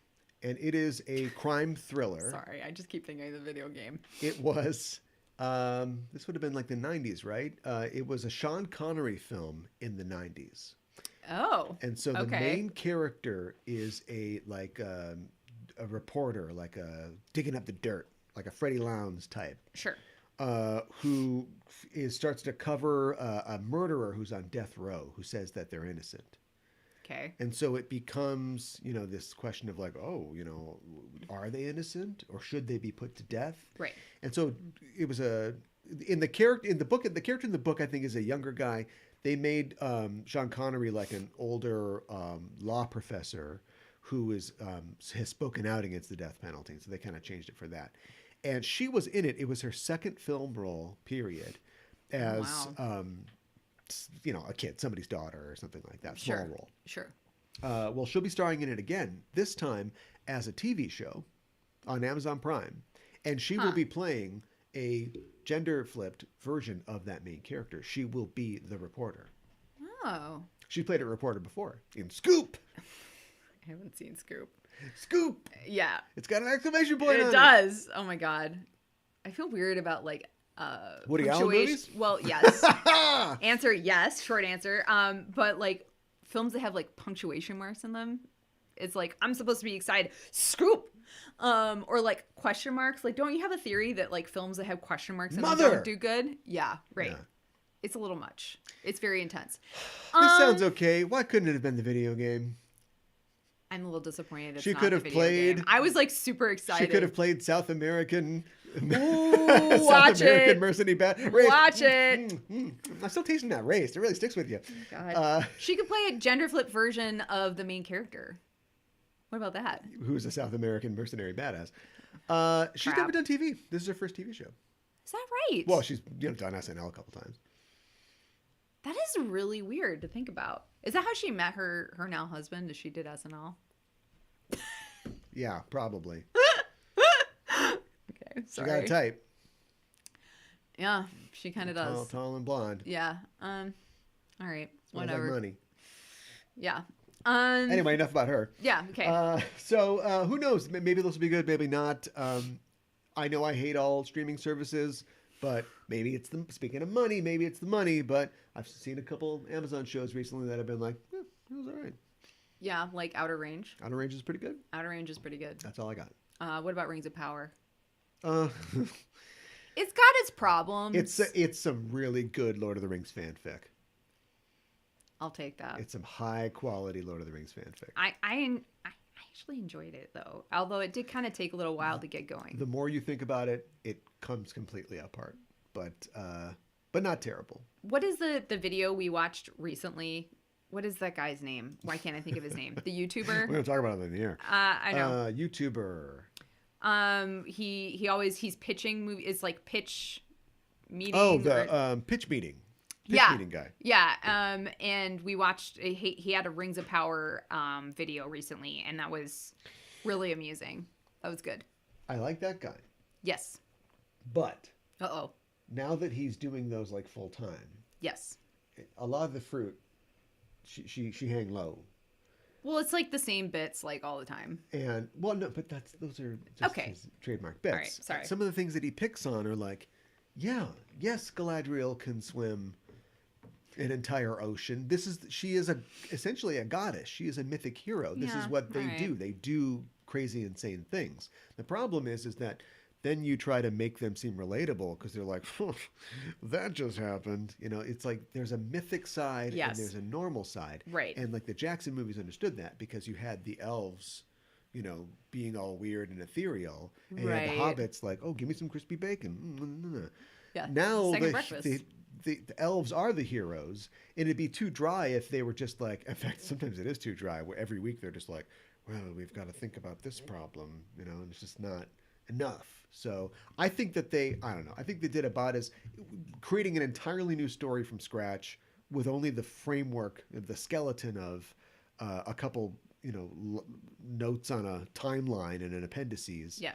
And it is a crime thriller. Sorry, I just keep thinking of the video game. It was, this would have been like the 90s, right? It was a Sean Connery film in the 90s. Oh, and so the main character is a reporter, digging up the dirt, like a Freddie Lowndes type. Sure. Who starts to cover a murderer who's on death row, who says that they're innocent. Okay. And so it becomes, this question of are they innocent or should they be put to death? Right. And so it was the character in the book, I think, is a younger guy. They made Sean Connery like an older law professor who has spoken out against the death penalty. So they kind of changed it for that. and she was in it. It was her second film role, period, as Oh, wow. a kid, somebody's daughter or something like that. Small Sure. role. Sure. Well, she'll be starring in it again, this time as a TV show on Amazon Prime. And she will Huh. be playing a gender flipped version of that main character. She will be the reporter. Oh. She played a reporter before in Scoop. I haven't seen Scoop. Scoop! Yeah. It's got an exclamation point on It it. does. Oh my god. I feel weird about like Woody Allen movies? Well, yes. Answer yes, short answer. But like films that have like punctuation marks in them, it's like I'm supposed to be excited. Scoop. Or like question marks. Like, don't you have a theory that like films that have question marks in them Mother! don't do good? Yeah, right. Yeah. It's a little much. It's very intense. This sounds okay. Why couldn't it have been the video game? I'm a little disappointed. It's She not could the have video played- game. I was like super excited. She could have played South American. Ooh, South watch American it. mercenary race. Watch it. I'm still tasting that race. It really sticks with you. God. She could play a gender flip version of the main character. What about that? Who's a South American mercenary badass? She's Crap. never done TV. This is her first TV show. Is that right? Well, she's done SNL a couple times. That is really weird to think about. Is that how she met her now husband? As she did SNL? Yeah, probably. Okay, She sorry. got a type. Yeah, she kind of does. Tall and blonde. Yeah. All right. Smells Whatever. like money. Yeah. Anyway, enough about her. Yeah. Okay. So who knows? Maybe this will be good. Maybe not. I know I hate all streaming services, but maybe it's the. Speaking of money, maybe it's the money. But I've seen a couple Amazon shows recently that have been like, it was all right. Yeah, like Outer Range. Outer Range is pretty good. Outer Range is pretty good. That's all I got. What about Rings of Power? Uh, It's got its problems. it's some really good Lord of the Rings fanfic. I'll take that. It's some high quality Lord of the Rings fanfic. I actually enjoyed it though, although it did kind of take a little while to get going. The more you think about it, it comes completely apart. But not terrible. What is the video we watched recently? What is that guy's name? Why can't I think of his name? The We're YouTuber. gonna talk about it in the air. I know. YouTuber. He's pitching movie. It's like pitch meeting. Oh, or- the pitch meeting. Pitch Yeah. meeting guy. Yeah. And we watched. He had a Rings of Power video recently, and that was really amusing. That was good. I like that guy. Yes. But Uh-oh. now that he's doing those like full time, Yes. a lot of the fruit, she hang low. Well, it's like the same bits like all the time. And well, no, but those are just Okay. his trademark bits. All right, sorry. Some of the things that he picks on are like, yes, Galadriel can swim an entire ocean. She is essentially a goddess. She is a mythic hero. This is Yeah, what they all right. do. They do crazy, insane things. The problem is that then you try to make them seem relatable because they're like, that just happened. It's like there's a mythic side Yes. and there's a normal side. Right. And like the Jackson movies understood that because you had the elves, being all weird and ethereal. And you had the Right. hobbits like, oh, give me some crispy bacon. Yeah. Now Second breakfast. the elves are the heroes, and it'd be too dry if they were just like. In fact, sometimes it is too dry. Where every week they're just like, "Well, we've got to think about this problem," and it's just not enough. So I think that I don't know. I think they did about as creating an entirely new story from scratch with only the framework, the skeleton of a couple, notes on a timeline and an appendices. Yeah.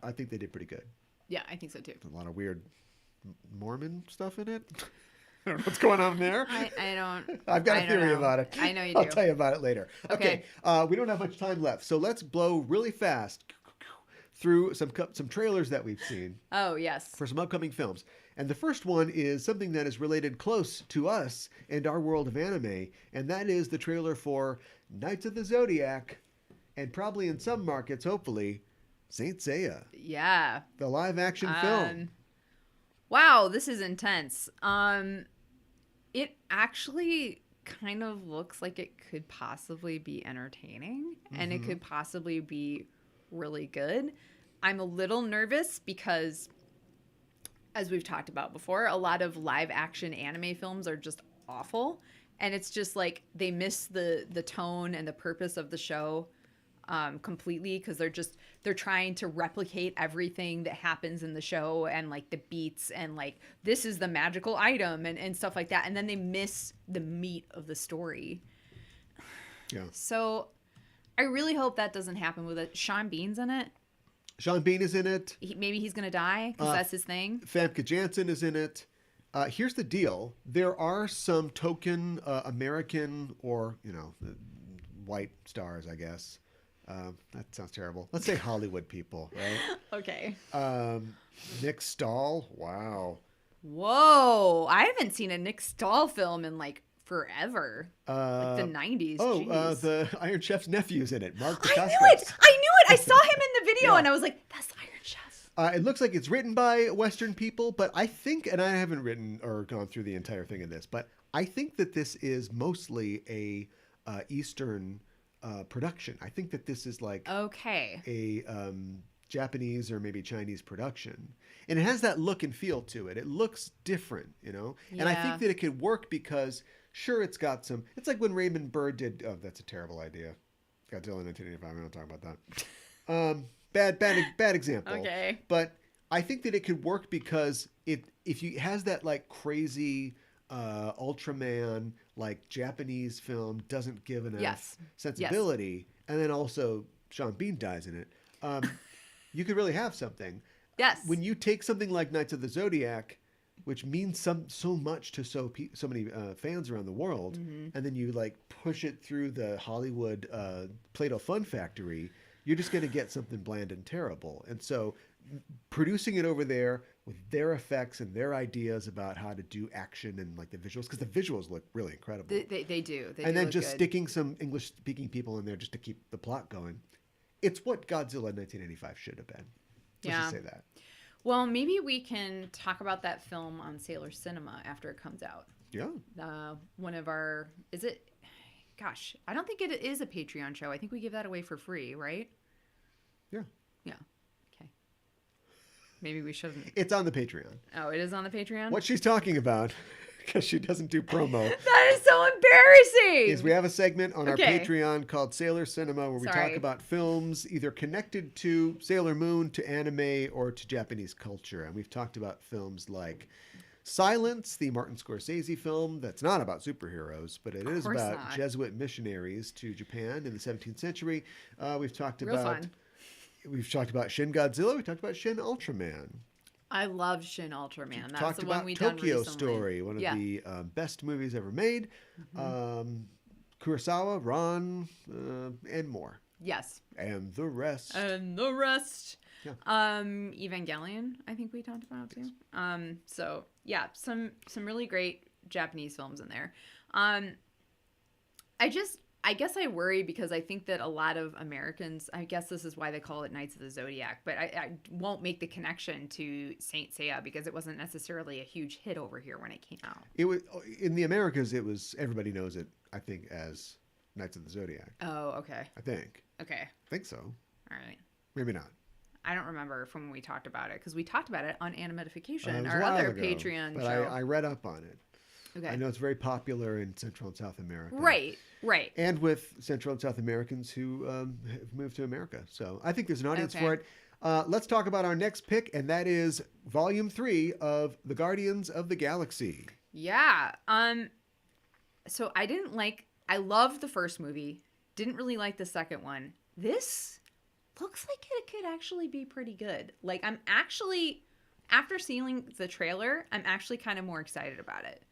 I think they did pretty good. Yeah, I think so too. A lot of weird Mormon stuff in it. I don't know what's going on there. I don't. I've got I a don't theory know. about it. I know you I'll do. tell you about it later. Okay. We don't have much time left, so let's blow really fast through some trailers that we've seen Oh yes. for some upcoming films. And the first one is something that is related close to us and our world of anime, and that is the trailer for Knights of the Zodiac, and probably in some markets, hopefully, Saint Seiya, Yeah. the live-action film. Wow, this is intense. It actually kind of looks like it could possibly be entertaining and it could possibly be really good. I'm a little nervous because, as we've talked about before, a lot of live action anime films are just awful. And it's just like they miss the tone and the purpose of the show. completely, because they're trying to replicate everything that happens in the show, and like the beats, and like this is the magical item, and stuff like that, and then they miss the meat of the story. Yeah. So I really hope that doesn't happen with it. Sean Bean's in it. Sean Bean is in it. Maybe he's gonna die because that's his thing. Famke Janssen is in it. Here's the deal. There are some token American or, white stars, I guess. That sounds terrible. Let's say Hollywood people, right? Okay. Nick Stahl. Wow. Whoa. I haven't seen a Nick Stahl film in like forever. Like the 90s. The Iron Chef's nephew's in it. Mark I Dacascos. knew it. I saw him in the video and I was like, that's Iron Chef. It looks like it's written by Western people, but I think, and I haven't written or gone through the entire thing in this, but I think that this is mostly a Eastern production. I think that this is like a Japanese or maybe Chinese production, and it has that look and feel to it. It looks different, And I think that it could work because, sure, it's got some. It's like when Raymond Burr did. Oh, that's a terrible idea. Godzilla 1985. We don't talk about that. Bad example. Okay. But I think that it could work because if you has that like crazy Ultraman like Japanese film doesn't give enough sensibility, and then also Sean Bean dies in it. You could really have something. Yes. When you take something like Knights of the Zodiac, which means so much to so many fans around the world, and then you like push it through the Hollywood Play-Doh Fun Factory, you're just going to get something bland and terrible. And so producing it over there with their effects and their ideas about how to do action and like the visuals, because the visuals look really incredible. They do. And then just sticking some English-speaking people in there just to keep the plot going. It's what Godzilla 1985 should have been. Let's just say that. Well, maybe we can talk about that film on Sailor Cinema after it comes out. Yeah. One of our, is it? Gosh, I don't think it is a Patreon show. I think we give that away for free, right? Yeah. Yeah. Okay. Maybe we shouldn't. It's on the Patreon. Oh, it is on the Patreon? What she's talking about, because she doesn't do promo. That is so embarrassing. Is we have a segment on our Patreon called Sailor Cinema where we talk about films either connected to Sailor Moon, to anime, or to Japanese culture. And we've talked about films like Silence, the Martin Scorsese film that's not about superheroes, but it is about Jesuit missionaries to Japan in the 17th century. We've talked about Shin Godzilla. We talked about Shin Ultraman. I love Shin Ultraman. That's the one we done recently. Tokyo Story, one of the best movies ever made. Kurosawa, Ron, and more. Yes. And the rest. Yeah. Evangelion, I think we talked about too. So yeah, some really great Japanese films in there. I guess I worry because I think that a lot of Americans, I guess this is why they call it Knights of the Zodiac, but I won't make the connection to Saint Seiya because it wasn't necessarily a huge hit over here when it came out. It was in the Americas. It was, everybody knows it, I think, as Knights of the Zodiac. Oh, okay. I think. Okay. I think so. All right. Maybe not. I don't remember from when we talked about it because we talked about it on Animatification, our other Patreon but show. I read up on it. Okay. I know it's very popular in Central and South America. Right. And with Central and South Americans who have moved to America. So I think there's an audience for it. Let's talk about our next pick, and that is Volume 3 of The Guardians of the Galaxy. Yeah. So I loved the first movie. Didn't really like the second one. This looks like it could actually be pretty good. Like, I'm actually, after seeing the trailer, I'm actually kind of more excited about it.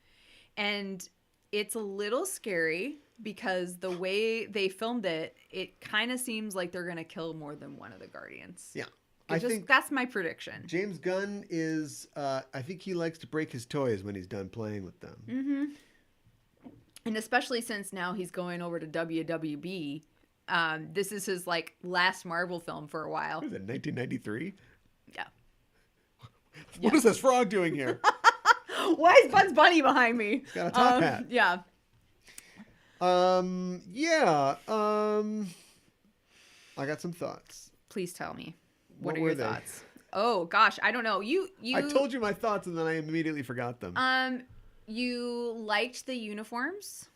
And it's a little scary because the way they filmed it, it kind of seems like they're going to kill more than one of the Guardians. Yeah. I think that's my prediction. James Gunn is, I think he likes to break his toys when he's done playing with them. Mm-hmm. And especially since now he's going over to WWB. This is his like last Marvel film for a while. What is it, 1993? Yeah. What is this frog doing here? Why is Bugs Bunny behind me? He's got a top hat. Yeah. I got some thoughts. Please tell me. What are your thoughts? Oh gosh, I don't know. You I told you my thoughts and then I immediately forgot them. You liked the uniforms.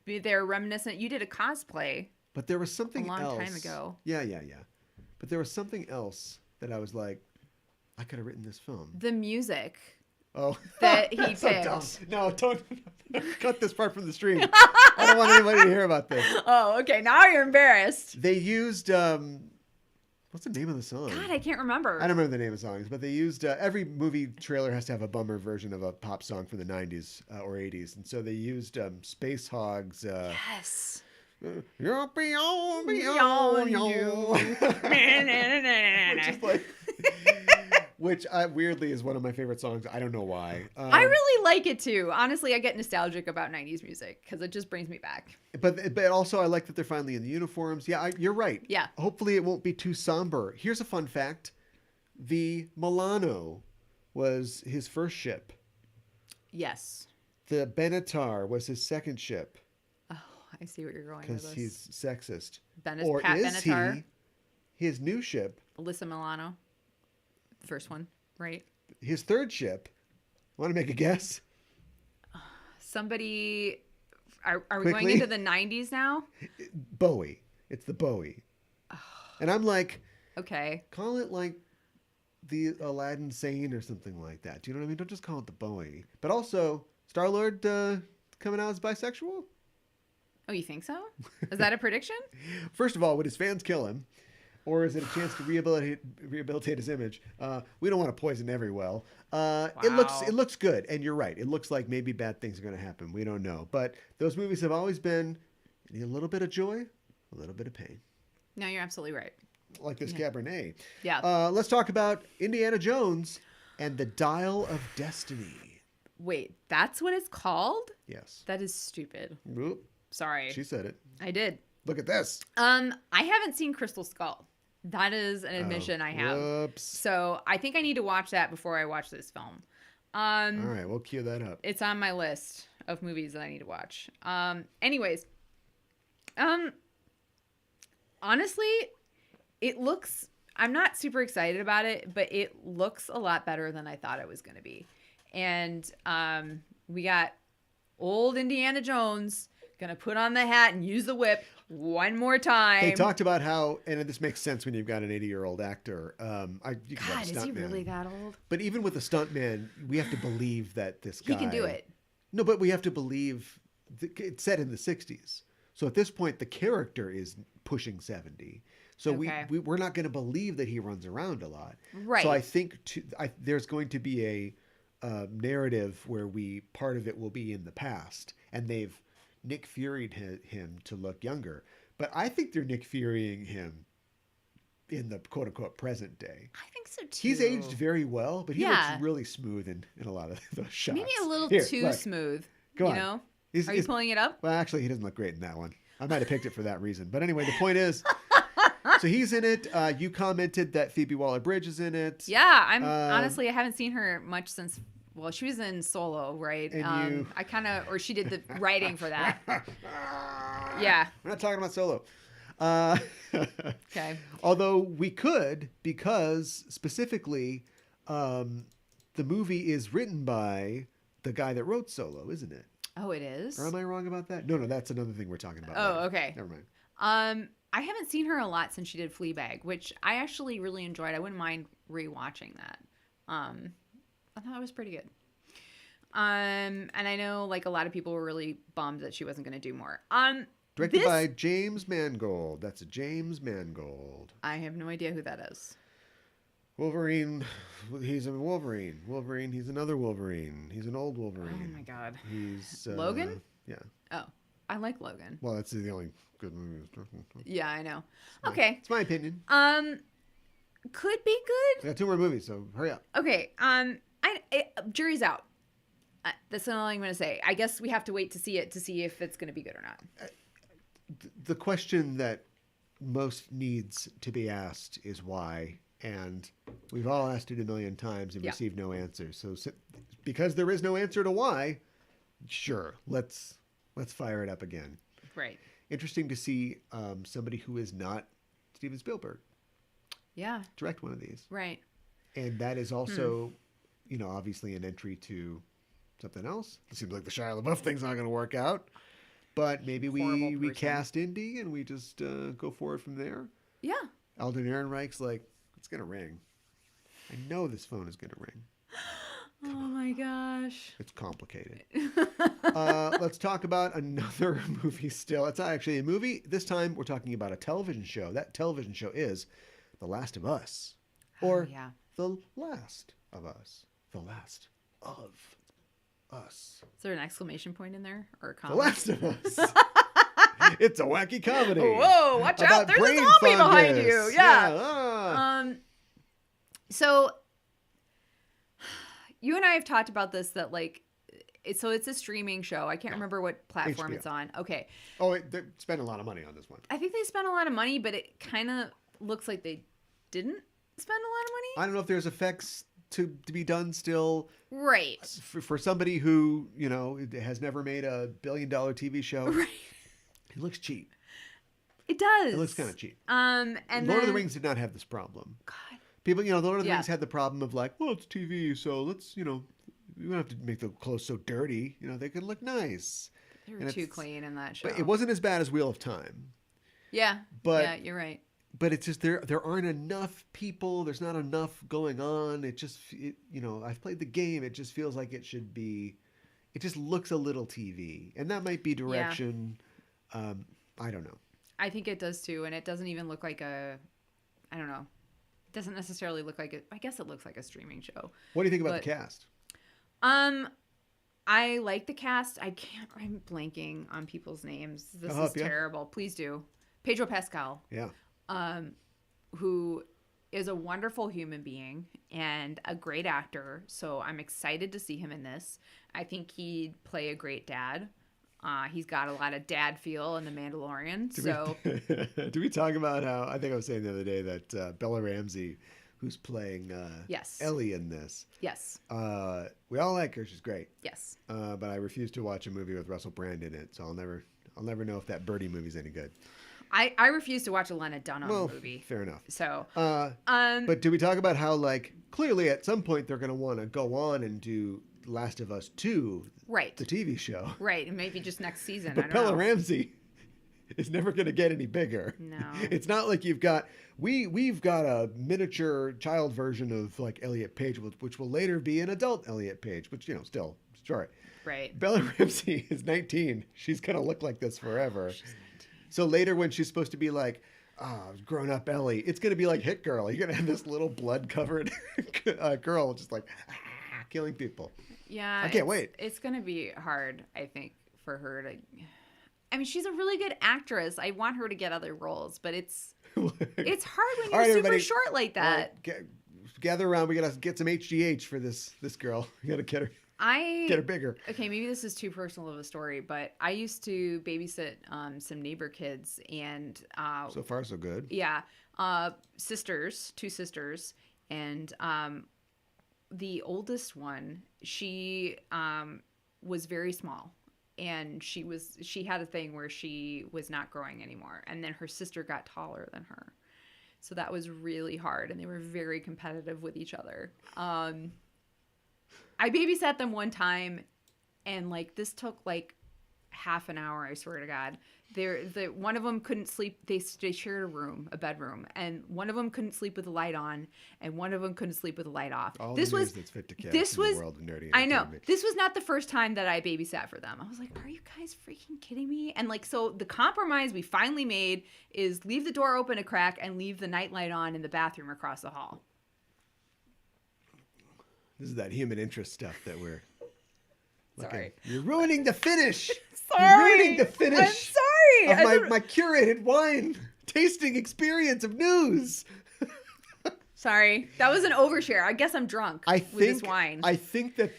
They're reminiscent. You did a cosplay But there was a something long else. time ago. Yeah. But there was something else that I was like, I could have written this film. The music Oh, that he that's so picked. dumb. No, don't cut this part from the stream. I don't want anybody to hear about this. Oh, okay. Now you're embarrassed. They used what's the name of the song? God, I can't remember. I don't remember the name of the songs, but they used every movie trailer has to have a bummer version of a pop song from the 90s or 80s, and so they used Space Hogs. Yes. You're beyond you. Which is like, weirdly is one of my favorite songs. I don't know why. I really like it too. Honestly, I get nostalgic about 90s music because it just brings me back. But also I like that they're finally in the uniforms. Yeah, you're right. Yeah. Hopefully it won't be too somber. Here's a fun fact. The Milano was his first ship. Yes. The Benatar was his second ship. Oh, I see what you're going with because this. he's sexist. Pat Or is Benatar, he his new ship, Alyssa Milano, the first one, right? his third ship? Want to make a guess? Somebody, are we Quickly? going into the 90s now? Bowie. It's the Bowie. And I'm like, Okay. call it like the Aladdin Sane or something like that. Do you know what I mean? Don't just call it the Bowie. But also, Star-Lord coming out as bisexual? Oh, you think so? Is that a prediction? First of all, would his fans kill him? Or is it a chance to rehabilitate his image? We don't want to poison every well. It looks good, and you're right. It looks like maybe bad things are going to happen. We don't know. But those movies have always been a little bit of joy, a little bit of pain. No, you're absolutely right. Like this Cabernet. Yeah. Let's talk about Indiana Jones and the Dial of Destiny. Wait, that's what it's called? Yes. That is stupid. Whoop. Sorry. She said it. I did. Look at this. I haven't seen Crystal Skull. That is an admission I have. Whoops. So I think I need to watch that before I watch this film. All right, we'll cue that up. It's on my list of movies that I need to watch. Anyways, honestly, it looks, I'm not super excited about it, but it looks a lot better than I thought it was going to be. And we got old Indiana Jones going to put on the hat and use the whip one more time. They talked about how, and this makes sense when you've got an 80-year-old actor. You can have a God, is he stuntman. really that old? But even with a stuntman, we have to believe that this guy... He can do it. No, but we have to believe... It's set in the 60s. So at this point, the character is pushing 70. So Okay. we're not going to believe that he runs around a lot. Right. So I think there's going to be a narrative where part of it will be in the past. And they've Nick Fury'd him to look younger. But I think they're Nick Furying him in the quote-unquote present day. I think so too. He's aged very well, but he Yeah. looks really smooth in a lot of those shots. Maybe a little Here, too look. smooth. Go you on. know? He's- Are you pulling it up? Well, actually, he doesn't look great in that one. I might have picked it for that reason. But anyway, the point is, so he's in it. You commented that Phoebe Waller-Bridge is in it. Yeah, honestly, I haven't seen her much since. Well, she was in Solo, right? And I kind of, or she did the writing for that. Yeah. We're not talking about Solo. Okay. Although we could, because specifically, the movie is written by the guy that wrote Solo, isn't it? Oh, it is? Or am I wrong about that? No, that's another thing we're talking about. Oh, later. okay. Never mind. I haven't seen her a lot since she did Fleabag, which I actually really enjoyed. I wouldn't mind rewatching that. I thought it was pretty good. And I know like a lot of people were really bummed that she wasn't going to do more. Directed by James Mangold. That's a James Mangold. I have no idea who that is. Wolverine. He's a Wolverine. Wolverine. He's another Wolverine. He's an old Wolverine. Oh my God. He's Logan? Yeah. Oh, I like Logan. Well, that's the only good movie. Yeah, I know. Okay. It's my opinion. Could be good. We got 2 more movies, so hurry up. Okay. Jury's out. That's all I'm going to say. I guess we have to wait to see it to see if it's going to be good or not. The question that most needs to be asked is why, and we've all asked it a million times and received no answer. So because there is no answer to why, sure, let's fire it up again. Right. Interesting to see somebody who is not Steven Spielberg direct one of these. Right. And that is also, obviously an entry to something else. It seems like the Shia LaBeouf thing's not going to work out. But maybe horrible we person. cast Indy and we just go forward from there. Yeah. Alden Ehrenreich's like, it's gonna ring. I know this phone is gonna ring. Oh my gosh. It's complicated. Let's talk about another movie still. It's not actually a movie. This time we're talking about a television show. That television show is The Last of Us. Or yeah. The Last of Us. The Last of Us. Is there an exclamation point in there or a The comma? Last of Us. It's a wacky comedy. Whoa, watch out. about There's a brain zombie behind fungus. you. Yeah. ah. So you and I have talked about this that like so it's a streaming show. I can't remember what platform HBO. it's on. Okay. Oh, they spent a lot of money on this one. I think they spent a lot of money, but it kind of looks like they didn't spend a lot of money. I don't know if there's effects to be done still. Right. For somebody who, has never made a $1 billion TV show, Right. it looks cheap. It does. It looks kind of cheap. And Lord of the Rings did not have this problem. God. People, the Lord of the Yeah. Rings had the problem of like, well, it's TV, so let's, we don't have to make the clothes so dirty. They can look nice. They And were too it's- clean in that show. But it wasn't as bad as Wheel of Time. Yeah. But yeah, you're right. But it's just there aren't enough people. There's not enough going on. I've played the game. It just feels like it should be. It just looks a little TV, and that might be direction. I don't know. I think it does too, and it doesn't even look like I don't know. It doesn't necessarily look like I guess it looks like a streaming show. What do you think about the cast? I like the cast. I'm blanking on people's names. This is terrible. Please do. Pedro Pascal. Yeah. Who is a wonderful human being and a great actor. So I'm excited to see him in this. I think he'd play a great dad. He's got a lot of dad feel in The Mandalorian. Do we talk about how I think I was saying the other day that Bella Ramsey, who's playing yes, Ellie in this, yes, we all like her. She's great. Yes, but I refuse to watch a movie with Russell Brand in it, so I'll never know if that Birdie movie's any good. I refuse to watch a Lena Dunham movie. Fair enough. So, but do we talk about how like clearly at some point they're going to want to go on and do Last of Us 2, right, the TV show, right, and maybe just next season. But Bella Ramsey is never going to get any bigger. No, it's not like we've got a miniature child version of like Elliot Page, which will later be an adult Elliot Page, which still sure. Right. Bella Ramsey is 19. She's going to look like this forever. She's 19. So later when she's supposed to be like, grown up Ellie, it's going to be like Hit Girl. You're going to have this little blood covered girl just like killing people. Yeah. I can't wait. It's going to be hard, I think, for her to. I mean, she's a really good actress. I want her to get other roles, but it's hard when you're super short like that. Gather around. We got to get some HGH for this girl. We got to get her bigger. Okay, maybe this is too personal of a story, but I used to babysit some neighbor kids, and so far so good. Yeah, two sisters, and the oldest one, she was very small, and she had a thing where she was not growing anymore, and then her sister got taller than her, so that was really hard, and they were very competitive with each other. I babysat them one time, and like this took like half an hour. I swear to God, one of them couldn't sleep. They shared a bedroom, and one of them couldn't sleep with the light on, and one of them couldn't sleep with the light off. All this was that's fit to cats in the world of nerdy. I know this was not the first time that I babysat for them. I was like, "Are you guys freaking kidding me?" And like, so the compromise we finally made is leave the door open a crack and leave the nightlight on in the bathroom across the hall. This is that human interest stuff that we're. Sorry. You're ruining the finish. Sorry. You're ruining the finish. I'm sorry. Of my curated wine tasting experience of news. Sorry. That was an overshare. I guess I'm drunk with this wine. I think that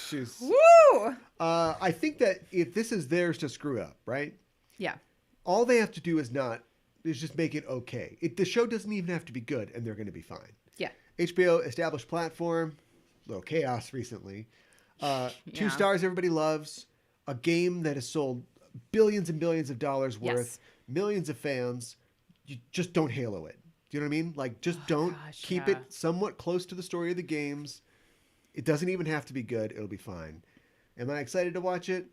she's. Woo! I think that if this is theirs to screw up, right? Yeah. All they have to do is just make it okay. The show doesn't even have to be good, and they're going to be fine. Yeah. HBO established platform, little chaos recently. 2 stars everybody loves. A game that has sold billions and billions of dollars worth, millions of fans. You just don't Halo it. Do you know what I mean? Like, just keep it somewhat close to the story of the games. It doesn't even have to be good. It'll be fine. Am I excited to watch it?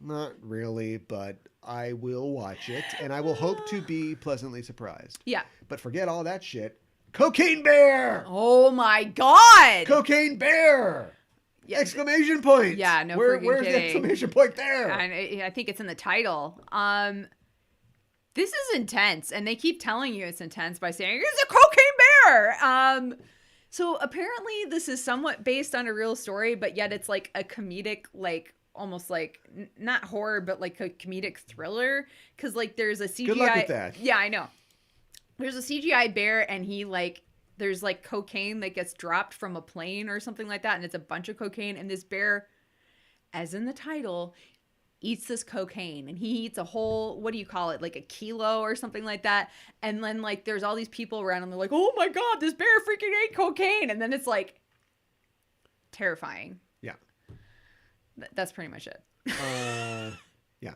not really, but I will watch it, and I will hope to be pleasantly surprised. Yeah. But forget all that shit. Cocaine Bear! Oh my God! Cocaine Bear! Yeah. Exclamation point! Yeah, no Where's freaking the kidding. exclamation point there? I think it's in the title. This is intense, and they keep telling you it's intense by saying it's a cocaine bear. So apparently this is somewhat based on a real story, but yet it's like a comedic, like almost like not horror, but like a comedic thriller. Because like there's a CGI. Good luck with that. Yeah, I know. There's a CGI bear, and he like there's like cocaine that gets dropped from a plane or something like that, and it's a bunch of cocaine, and this bear, as in the title, eats this cocaine, and he eats a whole, what do you call it, like a kilo or something like that. And then like there's all these people around and they're like, oh my God, this bear freaking ate cocaine. And then it's like terrifying. Yeah. That's pretty much it. Yeah.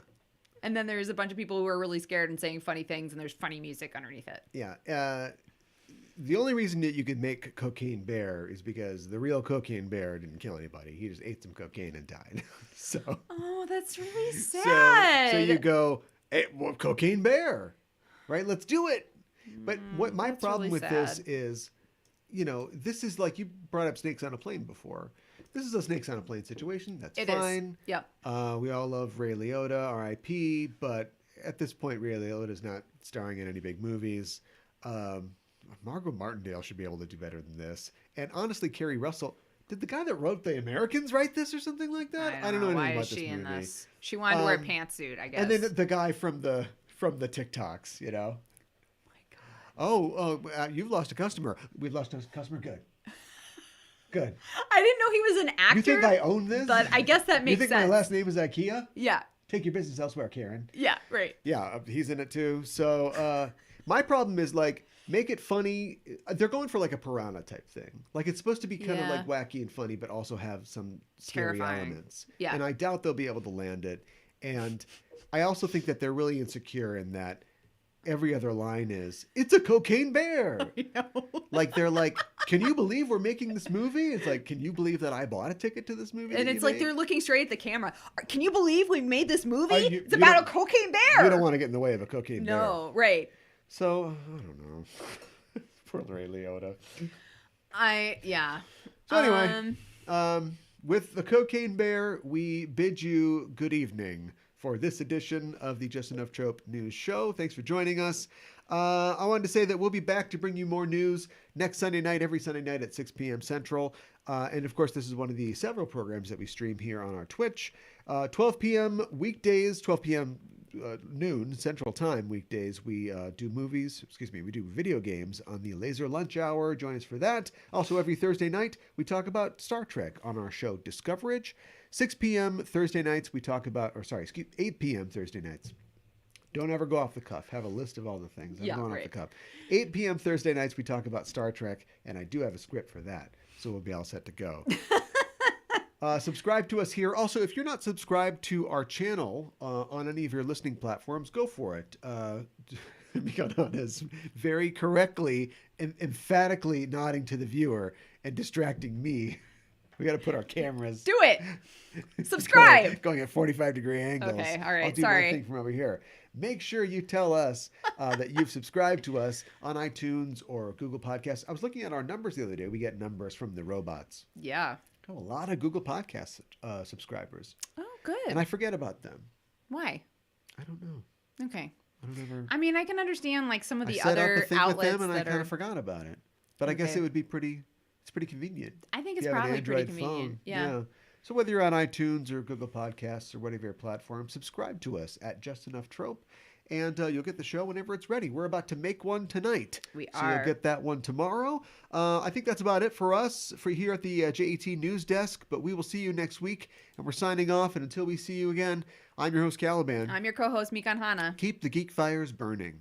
And then there's a bunch of people who are really scared and saying funny things, and there's funny music underneath it. Yeah. The only reason that you could make Cocaine Bear is because the real Cocaine Bear didn't kill anybody. He just ate some cocaine and died. So. Oh, that's really sad. So you go, hey, well, Cocaine Bear, right? Let's do it. But what my problem really with sad. this is, this is like, you brought up Snakes on a Plane before. This is a Snakes on a Plane situation. That's fine. Yep. We all love Ray Liotta, R.I.P. But at this point, Ray Liotta is not starring in any big movies. Margot Martindale should be able to do better than this. And honestly, Kerry Russell, did the guy that wrote The Americans write this or something like that? I don't know anything why about is she this in movie. this. She wanted to wear a pantsuit, I guess. And then the guy from the TikToks, Oh Oh, you've lost a customer. We've lost a customer. Good. Good. I didn't know he was an actor. You think I own this? But I guess that makes sense. You think sense. my last name is IKEA? Yeah. Take your business elsewhere, Karen. Yeah, right. Yeah, he's in it too. So my problem is like, make it funny. They're going for like a Piranha type thing. Like it's supposed to be kind of like wacky and funny, but also have some scary elements. Yeah. And I doubt they'll be able to land it. And I also think that they're really insecure in that every other line is, it's a cocaine bear. I know. Like they're like, can you believe we're making this movie? It's like, can you believe that I bought a ticket to this movie? And it's like they're looking straight at the camera. Can you believe we made this movie? It's you about a cocaine bear. You don't want to get in the way of a cocaine bear. No, right. So, I don't know. Poor Ray Liotta. Yeah. So anyway, with the Cocaine Bear, we bid you good evening for this edition of the Just Enough Trope News Show. Thanks for joining us. I wanted to say that we'll be back to bring you more news next Sunday night, every Sunday night at 6 p.m. Central. And of course, this is one of the several programs that we stream here on our Twitch. 12 p.m. weekdays, 12 p.m. Noon Central Time weekdays, we do we do video games on the Laser Lunch Hour. Join us for that. Also, every Thursday night, we talk about Star Trek on our show Discoverage. 6 p.m. Thursday nights, we talk about, 8 p.m. Thursday nights. Don't ever go off the cuff. Have a list of all the things. I'm going off the cuff. 8 p.m. Thursday nights, we talk about Star Trek, and I do have a script for that, so we'll be all set to go. Subscribe to us here. Also, if you're not subscribed to our channel on any of your listening platforms, go for it. Mikonon is very correctly and emphatically nodding to the viewer and distracting me. We got to put our cameras. Do it. Subscribe. Going at 45-degree angles. Okay, all right. I'll do my thing from over here. Make sure you tell us that you've subscribed to us on iTunes or Google Podcasts. I was looking at our numbers the other day. We get numbers from the robots. Yeah. A lot of Google Podcast subscribers. Oh, good. And I forget about them. Why? I don't know. Okay. I don't ever. I mean, I can understand like some of the I set other up a thing outlets with them and I that kind are. of forgot about it. But I guess it would be pretty. It's pretty convenient. I think it's If you have an probably pretty Android convenient. phone. Yeah. So whether you're on iTunes or Google Podcasts or whatever your platform, subscribe to us at Just Enough Trope, and you'll get the show whenever it's ready. We're about to make one tonight. We So are. you'll get that one tomorrow. I think that's about it for us for here at the JET News Desk, but we will see you next week, and we're signing off, and until we see you again, I'm your host, Caliban. I'm your co-host, Mikan Hana. Keep the geek fires burning.